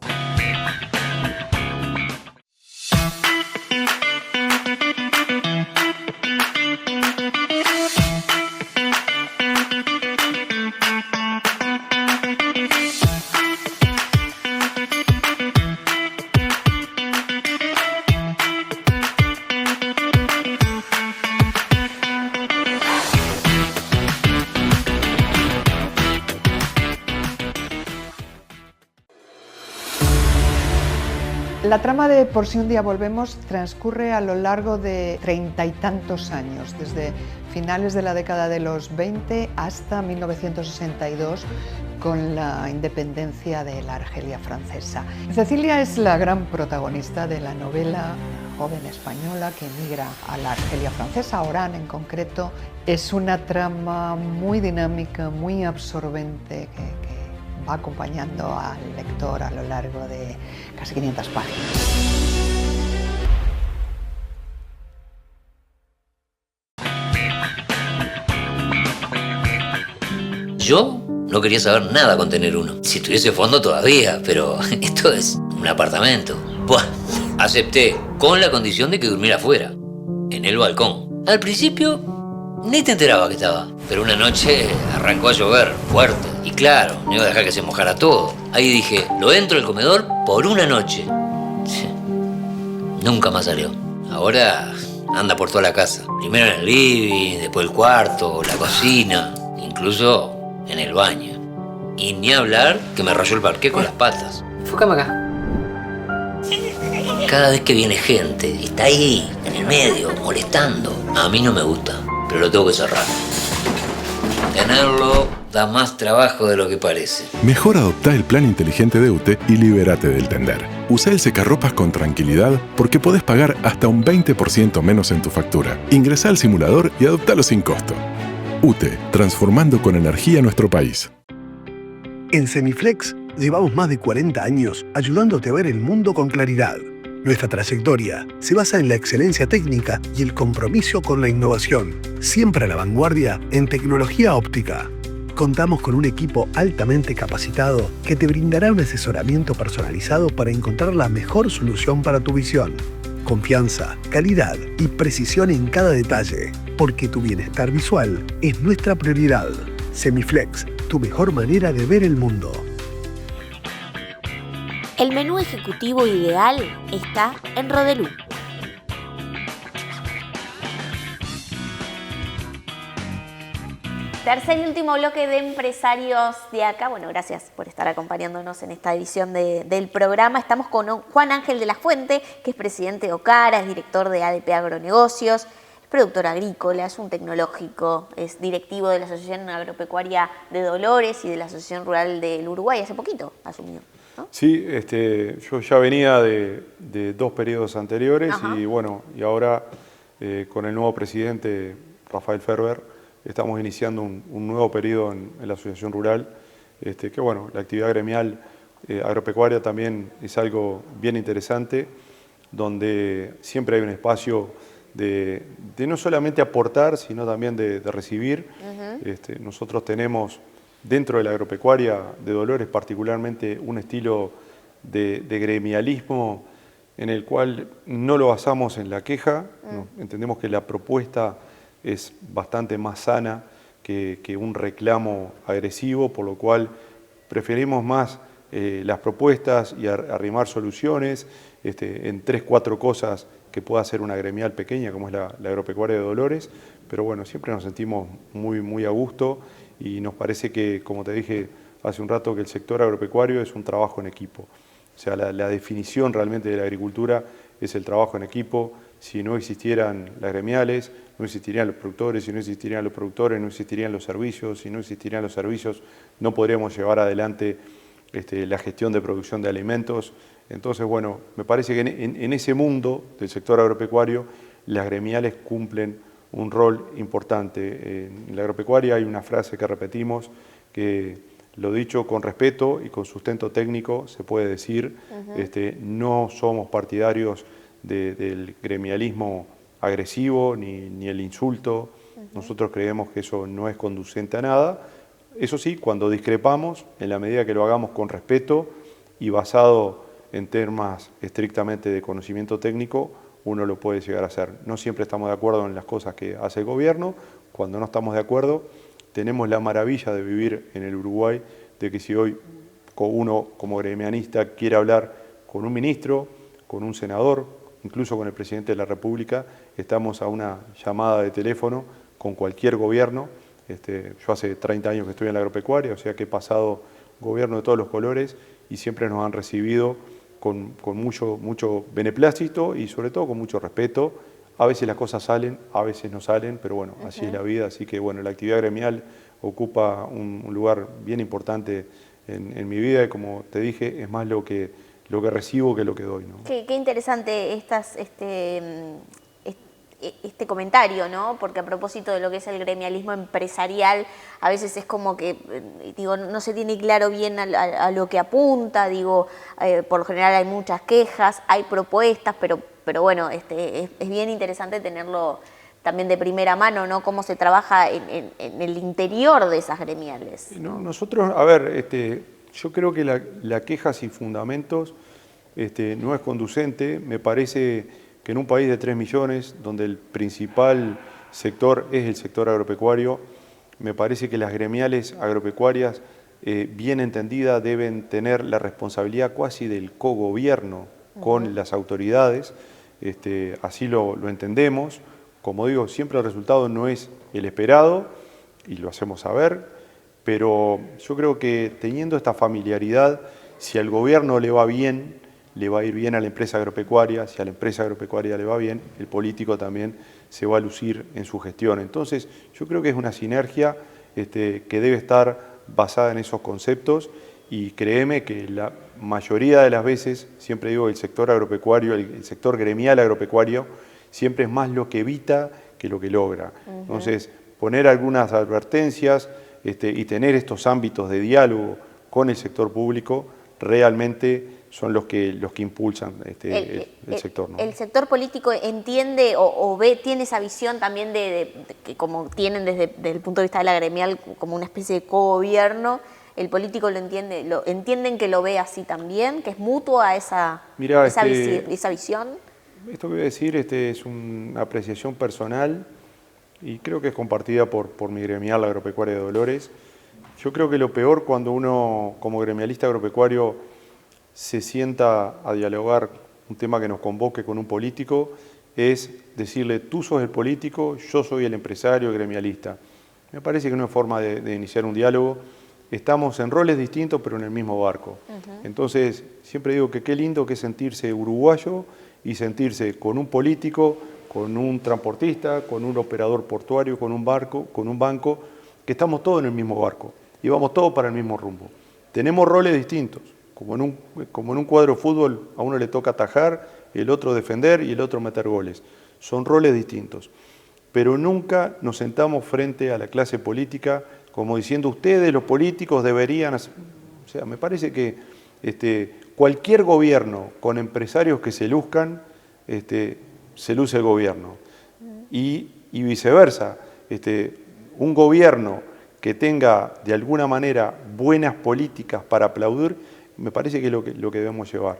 La trama de Por si un día volvemos transcurre a lo largo de 30 y tantos años, desde finales de la década de los 20 hasta 1962, con la independencia de la Argelia francesa. Cecilia es la gran protagonista de la novela, joven española que emigra a la Argelia francesa, a Orán en concreto. Es una trama muy dinámica, muy absorbente, que va acompañando al lector a lo largo de casi 500 páginas. Yo no quería saber nada con tener uno. Si tuviese fondo todavía, pero esto es un apartamento. Buah, acepté, con la condición de que durmiera afuera, en el balcón. Al principio ni te enteraba que estaba, pero una noche arrancó a llover fuerte. Y claro, no iba a dejar que se mojara todo. Ahí dije, lo entro al comedor por una noche. Nunca más salió. Ahora anda por toda la casa. Primero en el living, después el cuarto, la cocina, incluso en el baño. Y ni hablar que me rayó el parqué con las patas. Enfócame acá. Cada vez que viene gente, está ahí, en el medio, molestando. A mí no me gusta, pero lo tengo que cerrar. Tenerlo da más trabajo de lo que parece. Mejor adoptá el plan inteligente de UTE y libérate del tender. Usá el secarropas con tranquilidad porque podés pagar hasta un 20% menos en tu factura. Ingresá al simulador y adoptalo sin costo. UTE, transformando con energía nuestro país. En Semiflex llevamos más de 40 años ayudándote a ver el mundo con claridad. Nuestra trayectoria se basa en la excelencia técnica y el compromiso con la innovación, siempre a la vanguardia en tecnología óptica. Contamos con un equipo altamente capacitado que te brindará un asesoramiento personalizado para encontrar la mejor solución para tu visión. Confianza, calidad y precisión en cada detalle, porque tu bienestar visual es nuestra prioridad. Semiflex, tu mejor manera de ver el mundo. El menú ejecutivo ideal está en Rodelú. Tercer y último bloque de empresarios de acá. Bueno, gracias por estar acompañándonos en esta edición del programa. Estamos con Juan Ángel de la Fuente, que es presidente de Ocara, es director de ADP Agronegocios, es productor agrícola, es un tecnológico, es directivo de la Asociación Agropecuaria de Dolores y de la Asociación Rural del Uruguay. Hace poquito asumió, ¿no? Sí, yo ya venía de 2 periodos anteriores. Ajá. Y bueno, y ahora con el nuevo presidente Rafael Ferber estamos iniciando un nuevo periodo en la Asociación Rural, que bueno, la actividad gremial agropecuaria también es algo bien interesante, donde siempre hay un espacio de no solamente aportar, sino también de recibir. Uh-huh. Nosotros tenemos dentro de la agropecuaria de Dolores particularmente un estilo de gremialismo en el cual no lo basamos en la queja, ¿no? Entendemos que la propuesta es bastante más sana que un reclamo agresivo, por lo cual preferimos más las propuestas y arrimar soluciones en 3, 4 cosas que pueda hacer una gremial pequeña como es la agropecuaria de Dolores, pero bueno, siempre nos sentimos muy a gusto y nos parece que, como te dije hace un rato, que el sector agropecuario es un trabajo en equipo. O sea, la definición realmente de la agricultura es el trabajo en equipo. Si no existieran las gremiales, no existirían los productores, si no existirían los productores, no existirían los servicios, si no existirían los servicios, no podríamos llevar adelante la gestión de producción de alimentos. Entonces, bueno, me parece que en ese mundo del sector agropecuario, las gremiales cumplen un rol importante. En la agropecuaria hay una frase que repetimos, que lo dicho con respeto y con sustento técnico se puede decir, uh-huh. No somos partidarios del gremialismo agresivo ni el insulto. Uh-huh. Nosotros creemos que eso no es conducente a nada. Eso sí, cuando discrepamos, en la medida que lo hagamos con respeto y basado en temas estrictamente de conocimiento técnico, uno lo puede llegar a hacer. No siempre estamos de acuerdo en las cosas que hace el gobierno. Cuando no estamos de acuerdo, tenemos la maravilla de vivir en el Uruguay, de que si hoy uno como gremianista quiere hablar con un ministro, con un senador, incluso con el presidente de la República, estamos a una llamada de teléfono con cualquier gobierno. Yo hace 30 años que estoy en la agropecuaria, o sea que he pasado gobierno de todos los colores y siempre nos han recibido con mucho beneplácito y sobre todo con mucho respeto. A veces las cosas salen, a veces no salen, pero bueno, así es la vida. Así que bueno, la actividad gremial ocupa un lugar bien importante en mi vida y como te dije, es más lo que recibo que lo que doy, ¿no? Qué interesante este comentario, ¿no? Porque a propósito de lo que es el gremialismo empresarial, a veces es como que, digo, no se tiene claro bien a lo que apunta, digo, por lo general hay muchas quejas, hay propuestas, pero bueno, es bien interesante tenerlo también de primera mano, ¿no? Cómo se trabaja en el interior de esas gremiales, ¿no? Nosotros, a ver, yo creo que la queja sin fundamentos no es conducente. Me parece que en un país de 3 millones, donde el principal sector es el sector agropecuario, me parece que las gremiales agropecuarias, bien entendidas, deben tener la responsabilidad casi del cogobierno con las autoridades. Así lo entendemos. Como digo, siempre el resultado no es el esperado y lo hacemos saber, pero yo creo que teniendo esta familiaridad, si al gobierno le va bien, le va a ir bien a la empresa agropecuaria, si a la empresa agropecuaria le va bien, el político también se va a lucir en su gestión. Entonces, yo creo que es una sinergia que debe estar basada en esos conceptos, y créeme que la mayoría de las veces, siempre digo, el sector agropecuario, el sector gremial agropecuario, siempre es más lo que evita que lo que logra. Entonces, poner algunas advertencias y tener estos ámbitos de diálogo con el sector público realmente son los que impulsan el sector, ¿no? ¿El sector político entiende o ve, tiene esa visión también de que como tienen desde el punto de vista de la gremial como una especie de cogobierno? ¿El político lo entiende, entienden que lo ve así también, que es mutua esa visión? Esto que voy a decir es una apreciación personal y creo que es compartida por mi gremial, la Agropecuaria de Dolores. Yo creo que lo peor cuando uno, como gremialista agropecuario, se sienta a dialogar un tema que nos convoque con un político, es decirle, tú sos el político, yo soy el empresario, el gremialista. Me parece que no es forma de iniciar un diálogo. Estamos en roles distintos, pero en el mismo barco. Entonces, siempre digo que qué lindo que es sentirse uruguayo y sentirse con un político, con un transportista, con un operador portuario, con un barco, con un banco, que estamos todos en el mismo barco y vamos todos para el mismo rumbo. Tenemos roles distintos. Como en un cuadro de fútbol, a uno le toca atajar, el otro defender y el otro meter goles. Son roles distintos. Pero nunca nos sentamos frente a la clase política como diciendo, ustedes, los políticos, deberían hacer... O sea, me parece que cualquier gobierno con empresarios que se luzcan, se luce el gobierno. Y viceversa, un gobierno que tenga de alguna manera buenas políticas para aplaudir, me parece que es lo que debemos llevar.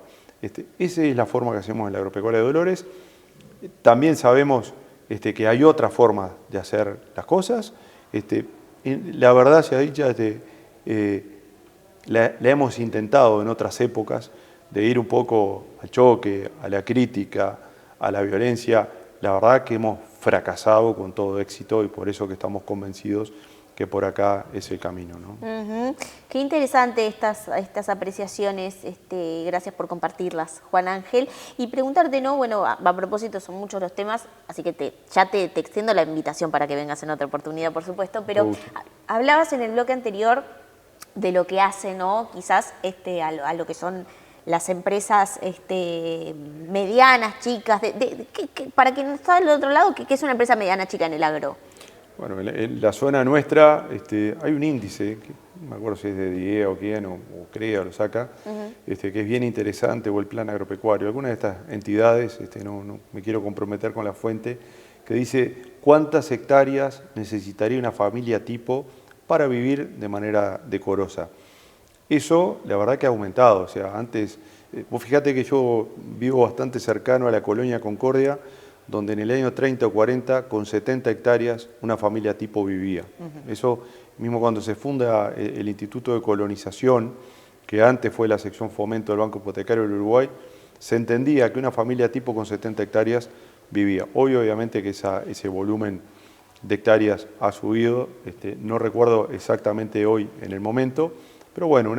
Esa es la forma que hacemos en la Agropecuaria de Dolores. También sabemos que hay otras formas de hacer las cosas. La verdad sea dicha, la hemos intentado en otras épocas de ir un poco al choque, a la crítica, a la violencia. La verdad que hemos fracasado con todo éxito y por eso que estamos convencidos que por acá es el camino, ¿no? Qué interesante estas apreciaciones, gracias por compartirlas, Juan Ángel. Y preguntarte, ¿no? Bueno, a propósito, son muchos los temas, así que ya te extiendo la invitación para que vengas en otra oportunidad, por supuesto, pero hablabas en el bloque anterior de lo que hace, ¿no? Quizás a lo que son las empresas medianas, chicas, para quien está del otro lado, ¿qué es una empresa mediana chica en el agro? Bueno, en la zona nuestra hay un índice, que no me acuerdo si es de DIEA o quién, o CREA lo saca, que es bien interesante, o el Plan Agropecuario. Algunas de estas entidades, no me quiero comprometer con la fuente, que dice cuántas hectáreas necesitaría una familia tipo para vivir de manera decorosa. Eso, la verdad que ha aumentado. O sea, antes, vos fíjate que yo vivo bastante cercano a la colonia Concordia, donde en el año 30 o 40, con 70 hectáreas, una familia tipo vivía. Eso, mismo cuando se funda el Instituto de Colonización, que antes fue la sección Fomento del Banco Hipotecario del Uruguay, se entendía que una familia tipo con 70 hectáreas vivía. Hoy, obviamente, que ese volumen de hectáreas ha subido, no recuerdo exactamente hoy en el momento, pero bueno,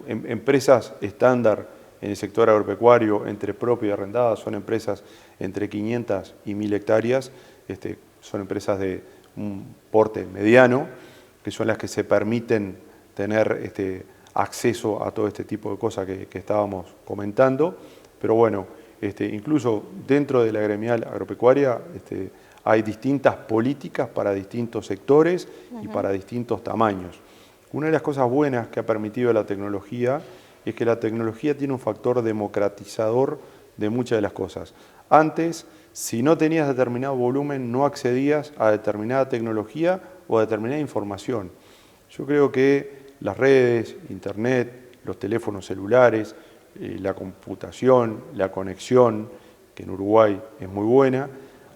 empresas estándar en el sector agropecuario, entre propia y arrendada, son empresas entre 500 y 1000 hectáreas, son empresas de un porte mediano, que son las que se permiten tener acceso a todo este tipo de cosas que estábamos comentando. Pero bueno, incluso dentro de la gremial agropecuaria hay distintas políticas para distintos sectores y para distintos tamaños. Una de las cosas buenas que ha permitido la tecnología es que la tecnología tiene un factor democratizador de muchas de las cosas. Antes, si no tenías determinado volumen, no accedías a determinada tecnología o a determinada información. Yo creo que las redes, internet, los teléfonos celulares, la computación, la conexión, que en Uruguay es muy buena,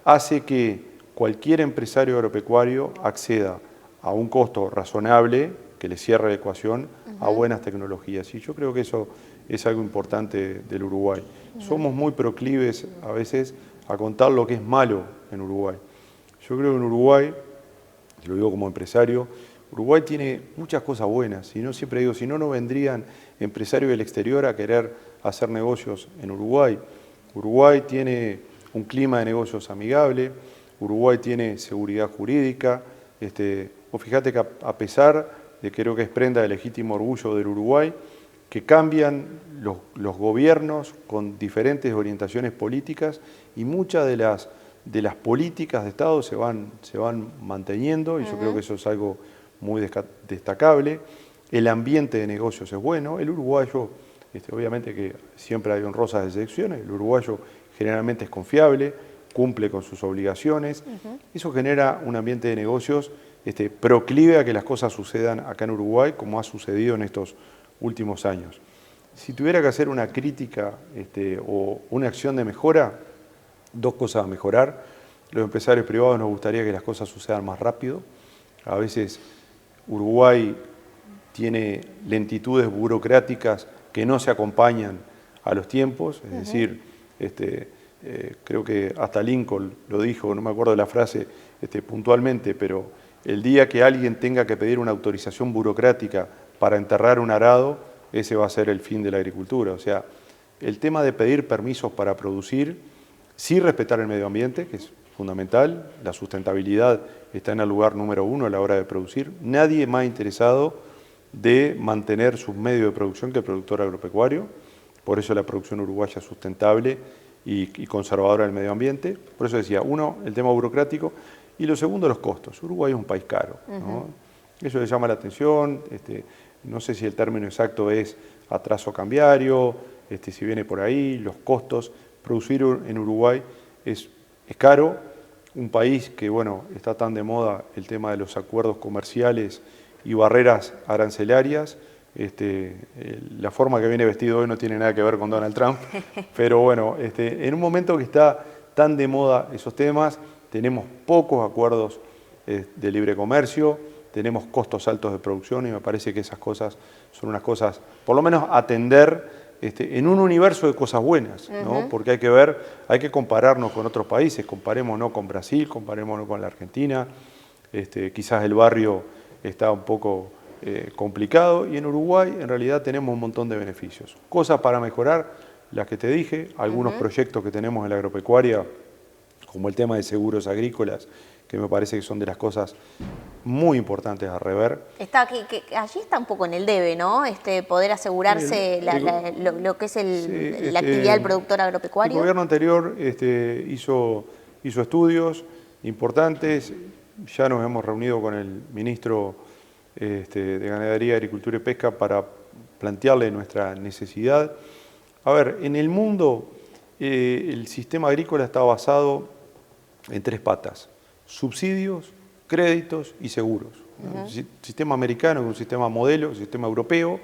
hace que cualquier empresario agropecuario acceda a un costo razonable, que le cierre la ecuación, a buenas tecnologías. Y yo creo que eso es algo importante del Uruguay. Somos muy proclives a veces a contar lo que es malo en Uruguay. Yo creo que en Uruguay, y lo digo como empresario, Uruguay tiene muchas cosas buenas. Siempre digo, si no, no vendrían empresarios del exterior a querer hacer negocios en Uruguay. Uruguay tiene un clima de negocios amigable, Uruguay tiene seguridad jurídica, vos fíjate que a pesar de que creo que es prenda de legítimo orgullo del Uruguay, que cambian los gobiernos con diferentes orientaciones políticas y muchas de las políticas de Estado se van manteniendo, y yo creo que eso es algo muy destacable. El ambiente de negocios es bueno. El uruguayo, obviamente que siempre hay honrosas excepciones, el uruguayo generalmente es confiable, cumple con sus obligaciones. Eso genera un ambiente de negocios proclive a que las cosas sucedan acá en Uruguay, como ha sucedido en estos últimos años. Si tuviera que hacer una crítica o una acción de mejora, dos cosas a mejorar. Los empresarios privados nos gustaría que las cosas sucedan más rápido. A veces Uruguay tiene lentitudes burocráticas que no se acompañan a los tiempos, es decir, creo que hasta Lincoln lo dijo, no me acuerdo de la frase puntualmente, pero el día que alguien tenga que pedir una autorización burocrática para enterrar un arado, ese va a ser el fin de la agricultura. O sea, el tema de pedir permisos para producir, sí respetar el medio ambiente, que es fundamental, la sustentabilidad está en el lugar número 1 a la hora de producir. Nadie más interesado de mantener sus medios de producción que el productor agropecuario, por eso la producción uruguaya es sustentable y conservadora del medio ambiente. Por eso decía, uno, el tema burocrático, y lo segundo, los costos. Uruguay es un país caro, ¿no? Eso le llama la atención, no sé si el término exacto es atraso cambiario, si viene por ahí, los costos. Producir en Uruguay es caro, un país que, bueno, está tan de moda el tema de los acuerdos comerciales y barreras arancelarias. La forma que viene vestido hoy no tiene nada que ver con Donald Trump, pero bueno, en un momento que está tan de moda esos temas, tenemos pocos acuerdos de libre comercio, tenemos costos altos de producción, y me parece que esas cosas son unas cosas, por lo menos atender en un universo de cosas buenas, ¿no? Porque hay que ver, hay que compararnos con otros países, comparémonos con Brasil, comparémonos con la Argentina, quizás el barrio está un poco complicado, y en Uruguay en realidad tenemos un montón de beneficios. Cosas para mejorar, las que te dije, algunos proyectos que tenemos en la agropecuaria, como el tema de seguros agrícolas, que me parece que son de las cosas muy importantes a rever. Allí está un poco en el debe, ¿no? Poder asegurarse lo que es la actividad del productor agropecuario. El gobierno anterior hizo estudios importantes, ya nos hemos reunido con el ministro de Ganadería, Agricultura y Pesca para plantearle nuestra necesidad. A ver, en el mundo el sistema agrícola está basado en 3 patas: subsidios, créditos y seguros. El sistema americano es un sistema modelo, un sistema europeo,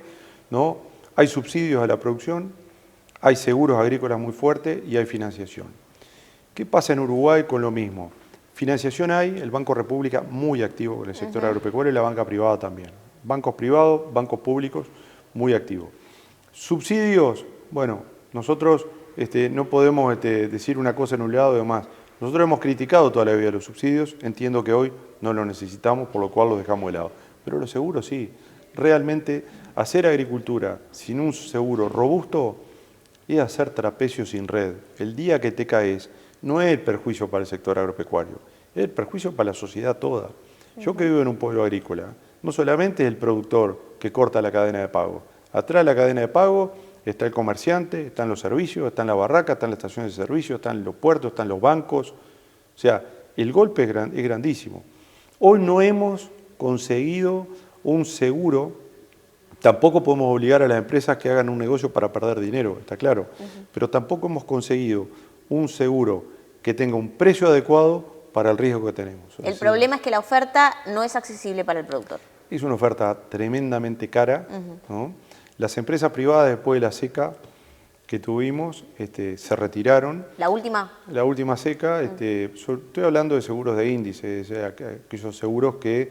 ¿no? Hay subsidios a la producción, hay seguros agrícolas muy fuertes y hay financiación. ¿Qué pasa en Uruguay con lo mismo? Financiación hay, el Banco República muy activo con el sector agropecuario, y la banca privada también. Bancos privados, bancos públicos muy activos. Subsidios, bueno, nosotros no podemos decir una cosa en un lado y demás. Nosotros hemos criticado toda la vida los subsidios, entiendo que hoy no los necesitamos, por lo cual los dejamos de lado. Pero los seguros sí. Realmente hacer agricultura sin un seguro robusto es hacer trapecio sin red. El día que te caes no es el perjuicio para el sector agropecuario, es el perjuicio para la sociedad toda. Yo que vivo en un pueblo agrícola, no solamente es el productor que corta la cadena de pago. Atrás de la cadena de pago está el comerciante, están los servicios, están las barracas, están las estaciones de servicio, están los puertos, están los bancos. O sea, el golpe es grandísimo. Hoy no hemos conseguido un seguro, tampoco podemos obligar a las empresas que hagan un negocio para perder dinero, está claro, pero tampoco hemos conseguido un seguro que tenga un precio adecuado para el riesgo que tenemos. El problema es que la oferta no es accesible para el productor. Es una oferta tremendamente cara, ¿no? Las empresas privadas, después de la seca que tuvimos, se retiraron. ¿La última? La última seca, estoy hablando de seguros de índice, o sea, aquellos seguros que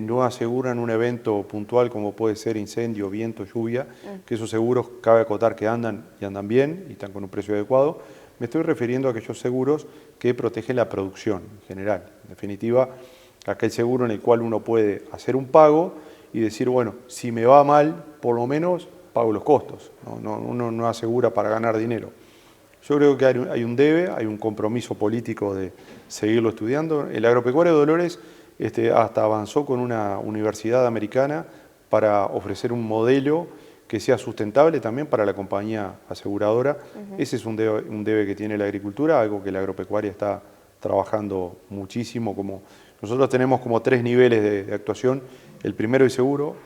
no aseguran un evento puntual como puede ser incendio, viento, lluvia, que esos seguros cabe acotar que andan y andan bien y están con un precio adecuado. Me estoy refiriendo a aquellos seguros que protegen la producción en general. En definitiva, aquel seguro en el cual uno puede hacer un pago y decir, bueno, si me va mal, por lo menos pago los costos. Uno no asegura para ganar dinero. Yo creo que hay un debe, hay un compromiso político de seguirlo estudiando. El agropecuario de Dolores hasta avanzó con una universidad americana para ofrecer un modelo que sea sustentable también para la compañía aseguradora. Ese es un debe que tiene la agricultura, algo que la agropecuaria está trabajando muchísimo. Nosotros tenemos como 3 niveles de actuación. El primero es seguro,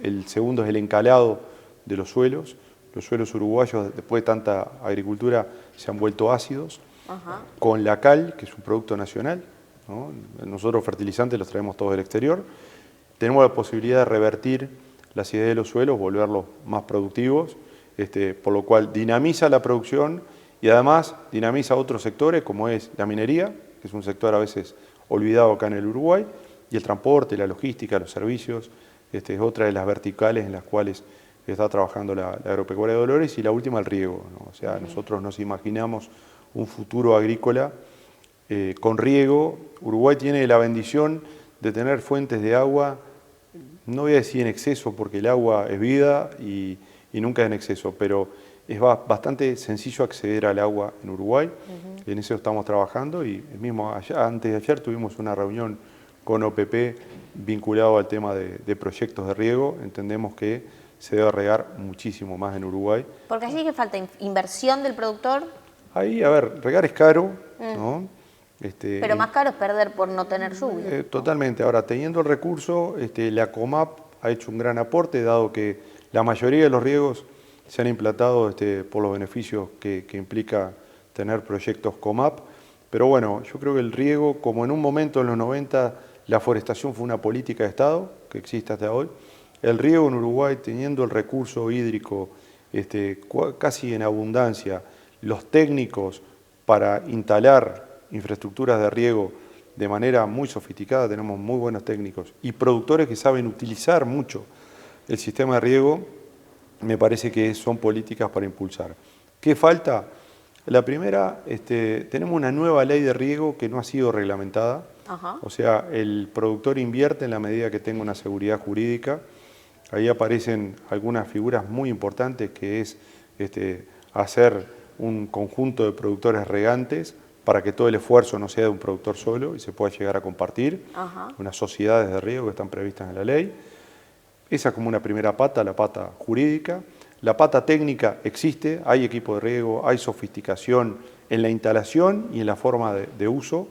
el segundo es el encalado de los suelos. Los suelos uruguayos, después de tanta agricultura, se han vuelto ácidos. Con la cal, que es un producto nacional, ¿no? Nosotros fertilizantes los traemos todos del exterior. Tenemos la posibilidad de revertir la acidez de los suelos, volverlos más productivos, por lo cual dinamiza la producción y además dinamiza otros sectores como es la minería, que es un sector a veces olvidado acá en el Uruguay, y el transporte, la logística, los servicios, es otra de las verticales en las cuales está trabajando la agropecuaria de Dolores, y la última el riego, ¿no? O sea, nosotros nos imaginamos un futuro agrícola con riego. Uruguay tiene la bendición de tener fuentes de agua, no voy a decir en exceso porque el agua es vida y nunca es en exceso, pero es bastante sencillo acceder al agua en Uruguay. En eso estamos trabajando y mismo antes de ayer tuvimos una reunión con OPP vinculado al tema de proyectos de riego. Entendemos que se debe regar muchísimo más en Uruguay. Porque así que falta inversión del productor. Ahí, a ver, regar es caro, ¿no? Pero más caro es perder por no tener lluvia. Totalmente. Ahora, teniendo el recurso, la COMAP ha hecho un gran aporte, dado que la mayoría de los riegos se han implantado por los beneficios que implica tener proyectos COMAP. Pero bueno, yo creo que el riego, como en un momento en los 90 la forestación fue una política de Estado, que existe hasta hoy, el riego en Uruguay, teniendo el recurso hídrico casi en abundancia, los técnicos para instalar infraestructuras de riego de manera muy sofisticada, tenemos muy buenos técnicos y productores que saben utilizar mucho el sistema de riego, me parece que son políticas para impulsar. ¿Qué falta? La primera, tenemos una nueva ley de riego que no ha sido reglamentada. O sea, el productor invierte en la medida que tenga una seguridad jurídica. Ahí aparecen algunas figuras muy importantes, que es hacer un conjunto de productores regantes para que todo el esfuerzo no sea de un productor solo y se pueda llegar a compartir. Unas sociedades de riego que están previstas en la ley. Esa es como una primera pata, la pata jurídica. La pata técnica existe, hay equipo de riego, hay sofisticación en la instalación y en la forma de uso.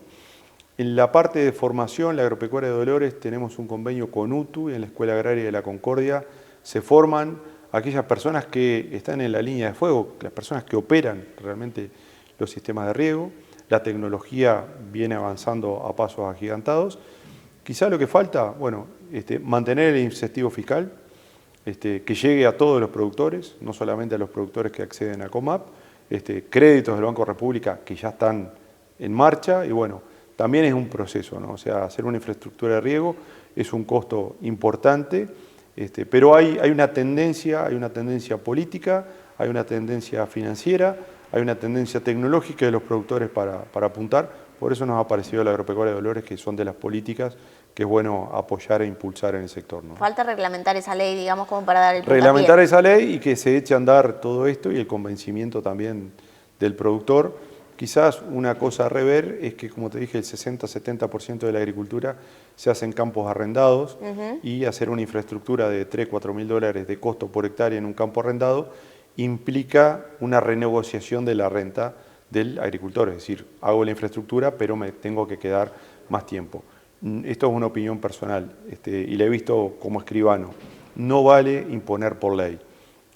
En la parte de formación, la agropecuaria de Dolores, tenemos un convenio con UTU y en la Escuela Agraria de la Concordia se forman aquellas personas que están en la línea de fuego, las personas que operan realmente los sistemas de riego. La tecnología viene avanzando a pasos agigantados. Quizá lo que falta, bueno, mantener el incentivo fiscal, que llegue a todos los productores, no solamente a los productores que acceden a COMAP, créditos del Banco República que ya están en marcha y bueno, también es un proceso, ¿no? O sea, hacer una infraestructura de riego es un costo importante, pero hay una tendencia política, hay una tendencia financiera, hay una tendencia tecnológica de los productores para apuntar. Por eso nos ha parecido la agropecuaria de Dolores, que son de las políticas que es bueno apoyar e impulsar en el sector, ¿no? Falta reglamentar esa ley, digamos, como para dar el puntapié. Reglamentar esa ley y que se eche a andar todo esto y el convencimiento también del productor. Quizás una cosa a rever es que, como te dije, el 60-70% de la agricultura se hace en campos arrendados y hacer una infraestructura de 3-4 mil dólares de costo por hectárea en un campo arrendado implica una renegociación de la renta del agricultor, es decir, hago la infraestructura pero me tengo que quedar más tiempo. Esto es una opinión personal y la he visto como escribano. No vale imponer por ley,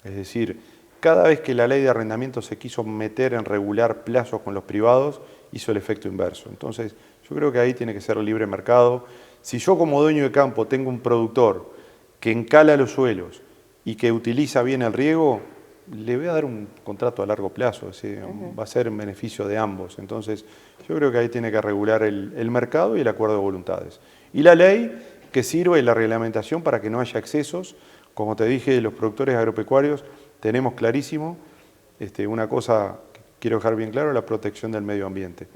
es decir, cada vez que la ley de arrendamiento se quiso meter en regular plazos con los privados, hizo el efecto inverso. Entonces, yo creo que ahí tiene que ser libre mercado. Si yo como dueño de campo tengo un productor que encala los suelos y que utiliza bien el riego, le voy a dar un contrato a largo plazo, va a ser en beneficio de ambos. Entonces, yo creo que ahí tiene que regular el mercado y el acuerdo de voluntades. Y la ley que sirve, la reglamentación para que no haya excesos. Como te dije, los productores agropecuarios tenemos clarísimo una cosa que quiero dejar bien claro, la protección del medio ambiente.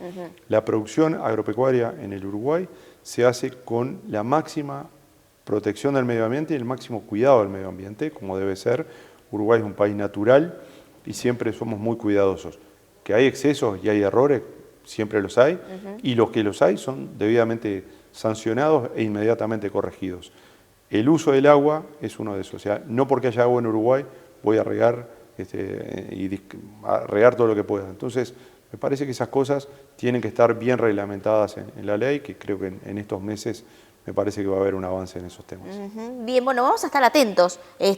La producción agropecuaria en el Uruguay se hace con la máxima protección del medio ambiente y el máximo cuidado del medio ambiente, como debe ser. Uruguay es un país natural y siempre somos muy cuidadosos. Que hay excesos y hay errores, siempre los hay, y los que los hay son debidamente sancionados e inmediatamente corregidos. El uso del agua es uno de esos. O sea, no porque haya agua en Uruguay voy a regar a regar todo lo que pueda. Entonces, me parece que esas cosas tienen que estar bien reglamentadas en la ley, que creo que en estos meses me parece que va a haber un avance en esos temas. Bien, bueno, vamos a estar atentos y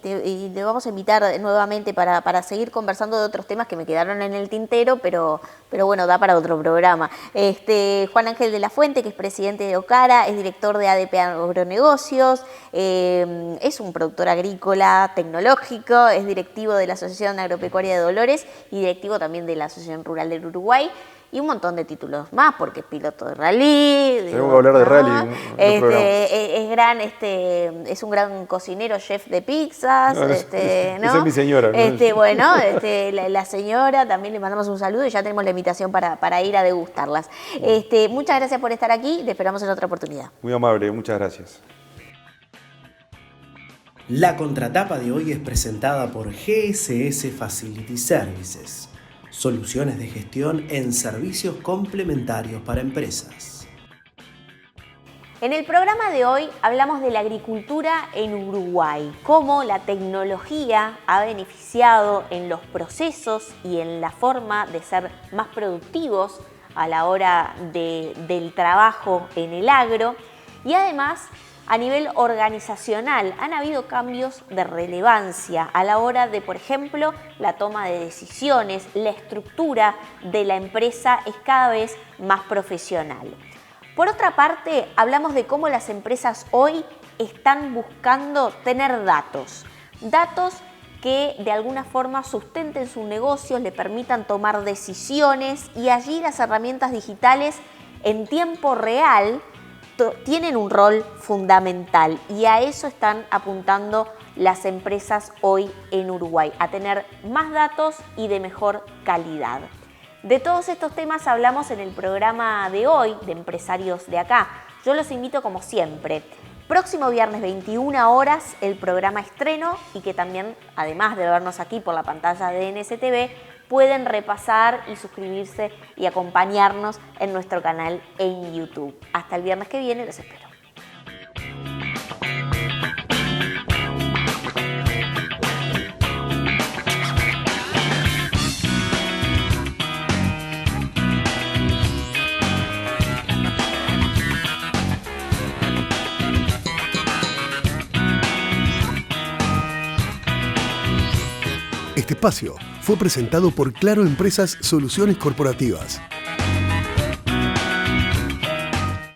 te vamos a invitar nuevamente para seguir conversando de otros temas que me quedaron en el tintero, pero bueno, da para otro programa. Juan Ángel de la Fuente, que es presidente de OCARA, es director de ADP Agronegocios, es un productor agrícola tecnológico, es directivo de la Asociación Agropecuaria de Dolores y directivo también de la Asociación Rural del Uruguay. Y un montón de títulos más, porque es piloto de rally. Tenemos que hablar de rally. Es un gran cocinero, chef de pizzas. ¿no? Esa es mi señora. La señora, también le mandamos un saludo y ya tenemos la invitación para ir a degustarlas. Muchas gracias por estar aquí, te esperamos en otra oportunidad. Muy amable, muchas gracias. La contratapa de hoy es presentada por GSS Facility Services. Soluciones de gestión en servicios complementarios para empresas. En el programa de hoy hablamos de la agricultura en Uruguay, cómo la tecnología ha beneficiado en los procesos y en la forma de ser más productivos a la hora del trabajo en el agro, y además a nivel organizacional han habido cambios de relevancia a la hora de, por ejemplo, la toma de decisiones. La estructura de la empresa es cada vez más profesional. Por otra parte, hablamos de cómo las empresas hoy están buscando tener datos que de alguna forma sustenten sus negocios, le permitan tomar decisiones, y allí las herramientas digitales en tiempo real tienen un rol fundamental, y a eso están apuntando las empresas hoy en Uruguay, a tener más datos y de mejor calidad. De todos estos temas hablamos en el programa de hoy de Empresarios de Acá. Yo los invito como siempre. Próximo viernes 21 horas el programa estreno, y que también, además de vernos aquí por la pantalla de NSTV, pueden repasar y suscribirse y acompañarnos en nuestro canal en YouTube. Hasta el viernes que viene, los espero. Este espacio fue presentado por Claro Empresas Soluciones Corporativas.